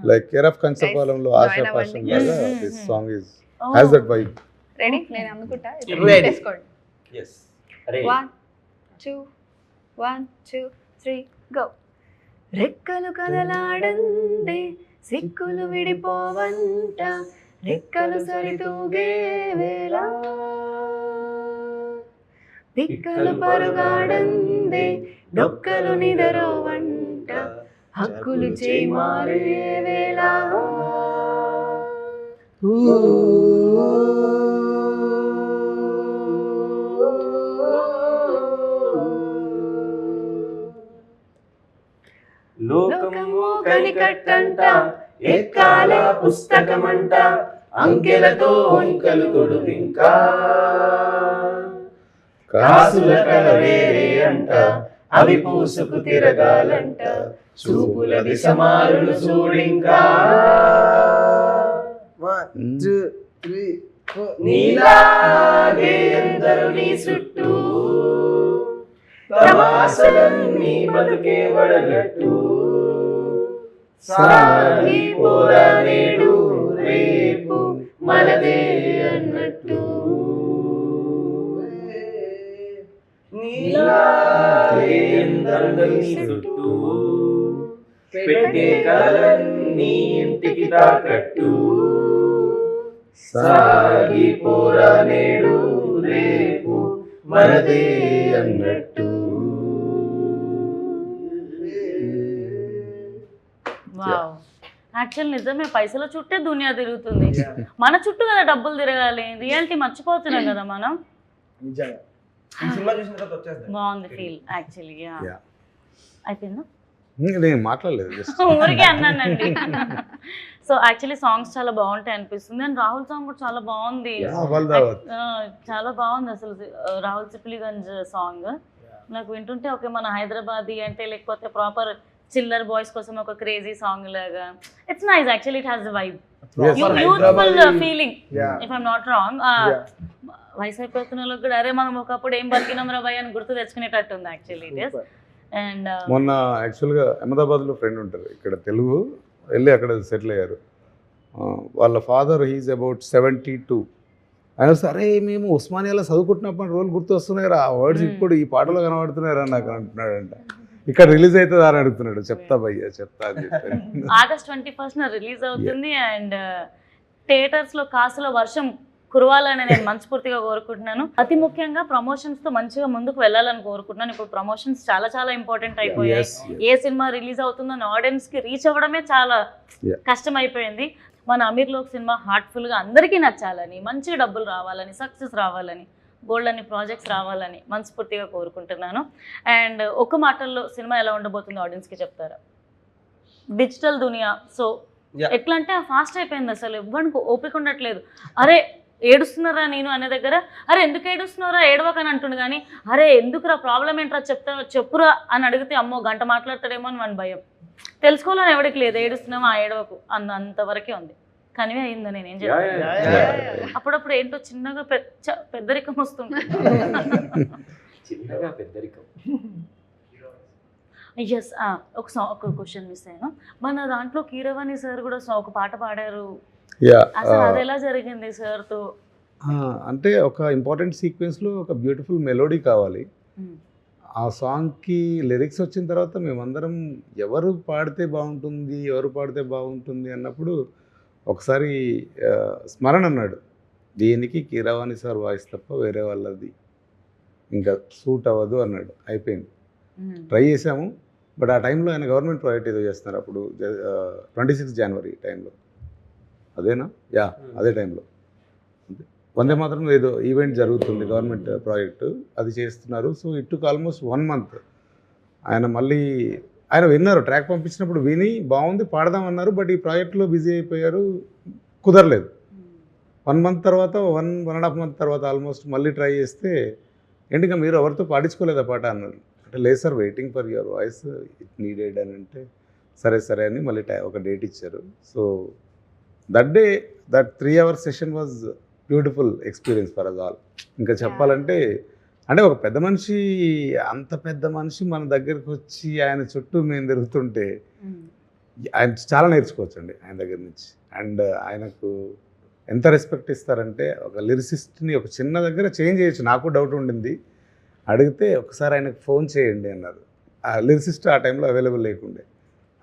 లైక్ కేర్ ఆఫ్ కంచపాలెంలో ఆశా పాశం లాగా this song is has that vibe. Ready? నేను అనుకుంటా. Ready. తీసుకోండి. Yes. 1 2 1 2 3 గో. రెక్కలు కదలాడందే సిక్కులు విడిపోవంట, రెక్కలు సరితూగే వేళ పిక్కలు పరుగాడందే డొక్కలు నిదరోవంట, హక్కులు చేయి మారే వేళ. లోకము కనికట్టంట, ఎక్కాల పుస్తకమంట, అంకెలతో అంకెలు తొడుగింకా, కాసుల కల వేరే అంట, అవి పూసుకు తిరగాలంట, చూపుల దిశ మారులు చూడింకా. నీలాగే ఎందరు నీ చుట్టూ, తమాసలన్నీ బతుకే వడగట్టు, సాగిపోరా నేడు రేపు మనదే అన్నట్టు. నీలాగే ఎందరు నీ చుట్టూ, పెట్టే కలలన్నీ ఇంటికి తాకట్టు, సాగిపోరా నేడు రేపు మనదే అన్నట్టు. వావ్. యాక్చువల్ నిజమే, పైసల చుట్టే దునియా తిరుగుతుంది. మన చుట్టూ కదా డబ్బులు తిరగాలి. రియాలిటీ మర్చిపోతున్నాం కదా మనం. నిజంగా ఈ సినిమా చూసిన తర్వాత వచ్చేస్తాయి. బాగుంది ఫీల్ యాక్చువల్లీ. Yeah. అయిపోయిందా? నేను మాట్లాడలేదు, జస్ట్ ఊరికే అన్నానండి. సో యాక్చువల్లీ సాంగ్స్ చాలా బాగుంటాయి అనిపిస్తుంది. అండ్ రాహుల్ సాంగ్ కూడా చాలా బాగుంది. చాలా బాగుంది అసలు. రాహుల్ సిప్లిగంజ్ సాంగ్ నాకు వింటుంటే ఓకే మన హైదరాబాదీ అంటే లేకపోతే ప్రాపర్ చిల్లర్ బాయ్స్ కోసం ఒక క్రేజీ సాంగ్ లాగా. It's nice actually. It has the vibe, youthful feeling if I'm not wrong. వయసు అయిపోతున్న వాళ్ళకి కూడా అరే మనం ఒకప్పుడు ఏం బతికినాం రా భయ్ అని గుర్తు తెచ్చుకునేటట్టు ఉంది యాక్చువల్లీ ఇట్ ఈస్. అండ్ మొన్న యాక్చువల్గా అహ్మదాబాద్లో ఫ్రెండ్ ఉంటారు ఇక్కడ తెలుగు, వెళ్ళి అక్కడ సెటిల్ అయ్యారు. వాళ్ళ ఫాదర్ హీజ్ అబౌట్ 72. ఆయన సరే మేము ఉస్మానియాలో చదువుకుంటున్నప్పుడు రోజులు గుర్తు వస్తున్నాయి రా, ఆ వర్డ్స్ ఇప్పుడు ఈ పాటలో కనబడుతున్నారా నాకు అంటున్నాడంట. ఇక్కడ రిలీజ్ అవుతుందా అని అడుగుతున్నాడు. చెప్తా భయ్యా చెప్తా అని చెప్పాను. August 21st రిలీజ్ అవుతుంది. అండ్ థియేటర్స్లో కాసులో వర్షం కురవాలని నేను మనస్ఫూర్తిగా కోరుకుంటున్నాను. అతి ముఖ్యంగా ప్రమోషన్స్తో మంచిగా ముందుకు వెళ్ళాలని కోరుకుంటున్నాను. ఇప్పుడు ప్రమోషన్స్ చాలా చాలా ఇంపార్టెంట్ అయిపోయాయి. ఏ సినిమా రిలీజ్ అవుతుందో ఆడియన్స్కి రీచ్ అవ్వడమే చాలా కష్టం అయిపోయింది. మన అమీర్ లోక్ సినిమా హార్ట్ఫుల్గా అందరికీ నచ్చాలని, మంచి డబ్బులు రావాలని, సక్సెస్ రావాలని, గోల్డ్ అని ప్రాజెక్ట్స్ రావాలని మనస్ఫూర్తిగా కోరుకుంటున్నాను. అండ్ ఒక మాటల్లో సినిమా ఎలా ఉండబోతుందో ఆడియన్స్కి చెప్తారా? డిజిటల్ దునియా, సో ఎట్లా అంటే ఫాస్ట్ అయిపోయింది, అసలు ఎవ్వరికి ఓపిక ఉండట్లేదు. అరే ఏడుస్తున్నారా నేను అనే దగ్గర అరే ఎందుకు ఏడుస్తున్నారా ఏడవకని అంటుండు, కానీ అరే ఎందుకురా ప్రాబ్లం ఏంట్రా చెప్పురా అని అడిగితే అమ్మో గంట మాట్లాడతాడేమో అని మన భయం. తెలుసుకోవాలని ఎవరికి లేదు, ఏడుస్తున్నామా ఏడవకు అంతవరకే ఉంది. కనివే అయిందా నేనేం చెప్పాను. అప్పుడప్పుడు ఏంటో చిన్నగా పెద్దరికం వస్తుంది. చిన్నగా పెద్దరికం. ఎస్, ఒక క్వశ్చన్ మిస్ అయ్యాను. మన దాంట్లో కీరవాణి సార్ కూడా ఒక పాట పాడారు, అసలు అది ఎలా జరిగింది సార్తో? అంటే ఒక ఇంపార్టెంట్ సీక్వెన్స్లో ఒక బ్యూటిఫుల్ మెలోడీ కావాలి. ఆ సాంగ్కి లిరిక్స్ వచ్చిన తర్వాత మేమందరం ఎవరు పాడితే బాగుంటుంది అన్నప్పుడు ఒకసారి స్మరణ అన్నాడు, దీనికి కీరవాణి సార్ వాయిస్ తప్ప వేరే వాళ్ళది ఇంకా సూట్ అవ్వదు అన్నాడు. అయిపోయింది, ట్రై చేసాము. బట్ ఆ టైంలో ఆయన గవర్నమెంట్ ప్రాజెక్ట్ ఏదో చేస్తున్నారు, అప్పుడు 26 జనవరి టైంలో, అదేనా? అదే టైంలో వందే మాత్రం ఏదో ఈవెంట్ జరుగుతుంది, గవర్నమెంట్ ప్రాజెక్టు అది చేస్తున్నారు. So it took almost 1 month. ఆయన విన్నారు, ట్రాక్ పంపించినప్పుడు విని బాగుంది పాడదామన్నారు. బట్ ఈ ప్రాజెక్ట్లో బిజీ అయిపోయారు, కుదరలేదు. 1 month తర్వాత 1.5 month తర్వాత ఆల్మోస్ట్ మళ్ళీ ట్రై చేస్తే ఏంటిగా మీరు ఎవరితో పాడించుకోలేదా పాట అన్నారు. అంటే లేదు sir, waiting for your voice, it needed అని అంటే సరే అని మళ్ళీ ఒక డేట్ ఇచ్చారు. So that day that 3 hour session was beautiful experience for us all. ఇంకా చెప్పాలంటే అంటే ఒక పెద్ద మనిషి, అంత పెద్ద మనిషి మన దగ్గరికి వచ్చి ఆయన చుట్టూ మేము తిరుగుతుంటే ఆయన చాలా నేర్చుకోవచ్చండి ఆయన దగ్గర నుంచి. అండ్ ఆయనకు ఎంత రెస్పెక్ట్ ఇస్తారంటే, ఒక లిరిసిస్ట్ని ఒక చిన్న దగ్గర చేంజ్ చేయొచ్చు. నాకు డౌట్ ఉండింది, అడిగితే ఒకసారి ఆయనకు ఫోన్ చేయండి అన్నారు. ఆ లిరిసిస్ట్ ఆ టైంలో అవైలబుల్ లేకుండే.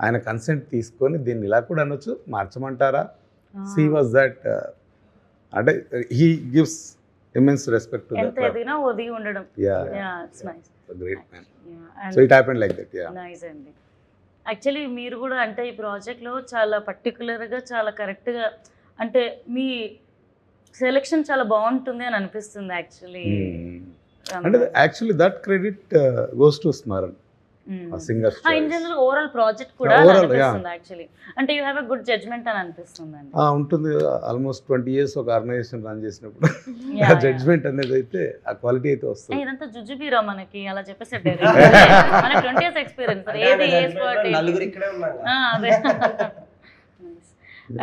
ఆయన కన్సెంట్ తీసుకొని దీన్ని ఇలా కూడా అనొచ్చు, మార్చమంటారా? సీ వాజ్ దట్, అంటే he gives immense respect to ఎంత that. ఎదిగినా ఒదిగి ఉండడం. It's nice. A great man. And So it happened like that. Nice అండి. యాక్చువల్లీ మీరు కూడా అంటే ఈ ప్రాజెక్ట్లో చాలా పర్టికులర్గా చాలా కరెక్ట్గా అంటే మీ సెలెక్షన్ చాలా బాగుంటుంది అని అనిపిస్తుంది యాక్చువల్లీ. అంటే actually that credit goes to Smaran, ఆ singer. In general overall project కూడా అనిపిస్తుంది యాక్చువల్లీ. అంటే you have a good judgement అని అనిపిస్తుంది అండి. ఉంటుంది. ఆల్మోస్ట్ 20 years ఒక ఆర్గనైజేషన్ రన్ చేసినప్పుడు ఆ జడ్జ్మెంట్ అనేది అయితే ఆ క్వాలిటీ అయితే వస్తుంది. ఇదంతా జుజుబీరా మనకి అలా చెప్పేసి మనకి 20 years ఎక్స్పీరియన్స్ ఏది ఏ స్పాట్. అదే.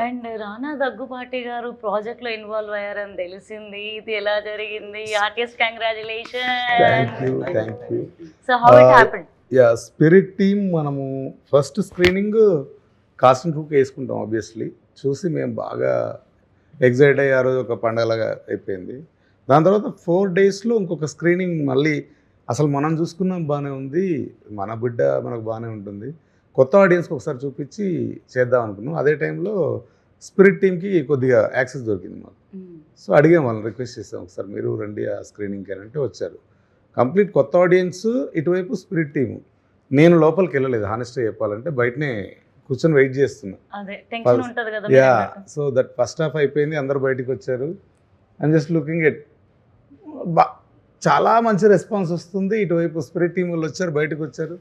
అండ్ రానా దగ్గుపాటి గారు ప్రాజెక్ట్లో ఇన్వాల్వ్ అయ్యారని తెలిసింది, ఇది ఎలా జరిగింది? Artist congratulation. Thank you. So how it happened? Spirit team మనము ఫస్ట్ స్క్రీనింగ్ కాస్ట్ అండ్ రూక్ వేసుకుంటాం ఆబ్వియస్లీ. చూసి మేము బాగా ఎగ్జైట్ అయ్యి ఆ రోజు ఒక పండగలాగా అయిపోయింది. దాని తర్వాత 4 daysలో ఇంకొక స్క్రీనింగ్ మళ్ళీ అసలు మనం చూసుకున్నాం బాగానే ఉంది, మన బిడ్డ మనకు బాగానే ఉంటుంది, కొత్త ఆడియన్స్కి ఒకసారి చూపించి చేద్దాం అనుకున్నాం. అదే టైంలో స్పిరిట్ టీమ్కి కొద్దిగా యాక్సెస్ దొరికింది మాకు. సో అడిగాం వాళ్ళని, రిక్వెస్ట్ చేసాం ఒకసారి మీరు రండి ఆ స్క్రీనింగ్కి అని అంటే వచ్చారు. కంప్లీట్ కొత్త ఆడియన్స్, ఇటువైపు స్పిరిట్ టీము. నేను లోపలికి వెళ్ళలేదు హానెస్ట్గా చెప్పాలంటే, బయటనే కూర్చొని వెయిట్ చేస్తున్నా. సో దట్ ఫస్ట్ హాఫ్ అయిపోయింది, అందరు బయటకు వచ్చారు. అండ్ జస్ట్ లుకింగ్ ఎట్ చాలా మంచి రెస్పాన్స్ వస్తుంది. ఇటువైపు స్పిరిట్ టీం వాళ్ళు వచ్చారు, బయటకు వచ్చారు,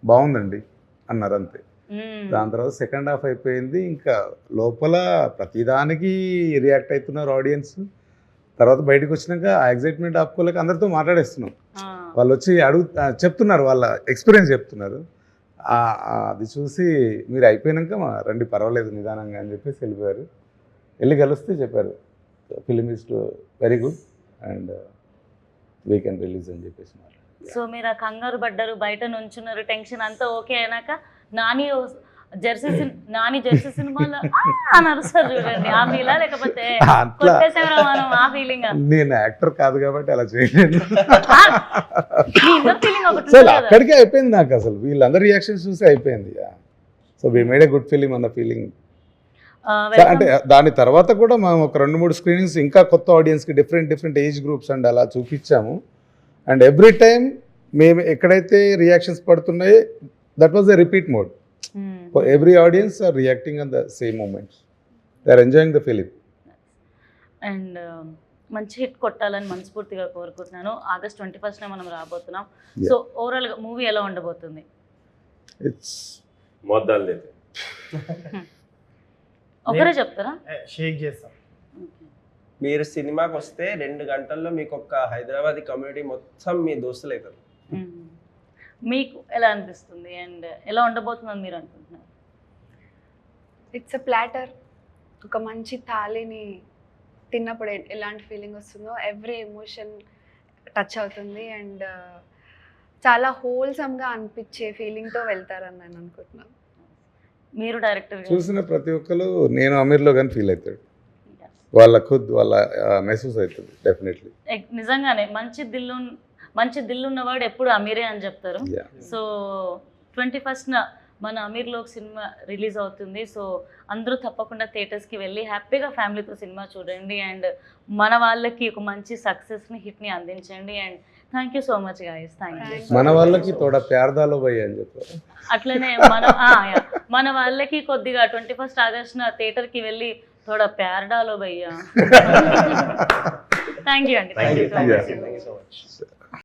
బాగుందండి అన్నారు అంతే. దాని తర్వాత సెకండ్ హాఫ్ అయిపోయింది, ఇంకా లోపల ప్రతిదానికి రియాక్ట్ అవుతున్నారు ఆడియన్స్. తర్వాత బయటకు వచ్చినాక ఆ ఎగ్జైట్మెంట్ ఆపుకోలేక అందరితో మాట్లాడేస్తున్నాం. వాళ్ళు వచ్చి చెప్తున్నారు, వాళ్ళ ఎక్స్పీరియన్స్ చెప్తున్నారు. అది చూసి మీరు అయిపోయినాక రండి పర్వాలేదు నిదానంగా అని చెప్పేసి వెళ్ళిపోయారు. వెళ్ళి కలిస్తే చెప్పారు film is very good, and we can release అని చెప్పేసి మాట్లాడారు. సో మీరు ఆ కంగారు పడ్డారు, బయట నుంచున్నారు, టెన్షన్ అంతా ఓకే అయినాక నాని జెర్సీ సినిమాలో అని అరుస్తారు చూడండి, ఆ ఫీలా లేకపోతే అట్లా కొట్టేసేవరా మనం ఆ ఫీలింగ్? నేను యాక్టర్ కాదు కాబట్టి అలా చేయలేను. మీ ఇన్నర్ ఫీలింగ్ ఒకటి అసలు ఉంటుంది కదా. అక్కడికే అయిపోయింది నాకు, అసలు వీళ్ళందరి రియాక్షన్స్ చూసి అయిపోయింది. So we made a good film అన్న ఫీలింగ్. అంటే దాని తర్వాత కూడా మనం ఒక 2-3 స్క్రీనింగ్స్ ఇంకా కొత్త ఆడియన్స్కి డిఫరెంట్ ఏజ్ గ్రూప్స్ అండ్ అలా చూపించాము. అండ్ ఎవ్రీ టైమ్ మేము ఎక్కడైతే రియాక్షన్స్ పడుతున్నాయి that was the repeat mode. Every audience are reacting on the same moments, they are enjoying the film. And మంచి హిట్ కొట్టాలని మనస్ఫూర్తిగా కోరుకుంటున్నాను. August 21st మనం రాబోతున్నాం. సో ఓవరాల్గా మూవీ ఎలా ఉండబోతుంది? ఇట్స్ మొద్దాలు ఒకరే చెప్తారా? షేక్ చేస్తాం. మీరు సినిమాకి వస్తే 2 గంటల్లో మీకు ఒక హైదరాబాదీ కమ్యూనిటీ మొత్తం మీ దోస్తులు అవుతారు. మీకు ఎలా అనిపిస్తుంది అండ్ ఎలా ఉండబోతుందని మీరు అనుకుంటున్నారు? It's a platter. ఒక మంచి థాలీని తిన్నప్పుడు ఎలాంటి ఫీలింగ్ వస్తుందో ఎవ్రీ ఎమోషన్ టచ్ అవుతుంది అండ్ చాలా హోల్సమ్గా అనిపించే ఫీలింగ్తో వెళ్తారని నేను అనుకుంటున్నాను. మీరు డైరెక్టర్ చూసిన ప్రతి ఒక్కరు నేను అమీర్లో కానీ ఫీల్ అవుతాడు, వాళ్ళ మెసేజ్ అవుతుంది డెఫినెట్లీ. నిజంగానే మంచి దిల్లు ఉన్నవాడు ఎప్పుడు అమీరే అని చెప్తారు. సో 21st మన అమీర్లోకి సినిమా రిలీజ్ అవుతుంది. సో అందరూ తప్పకుండా థియేటర్స్కి వెళ్ళి హ్యాపీగా ఫ్యామిలీతో సినిమా చూడండి అండ్ మన వాళ్ళకి ఒక మంచి సక్సెస్ని హిట్ని అందించండి. And thank you so much guys. Thank you. మన వాళ్ళకి తోడ ప్యార్దాలో పోయి అని చెప్పారు. అట్లనే మన వాళ్ళకి కొద్దిగా 21st August థియేటర్కి వెళ్ళి తోడ ప్యార్ డాలో భయ్యా. థ్యాంక్ యూ అండి. Thank you so much.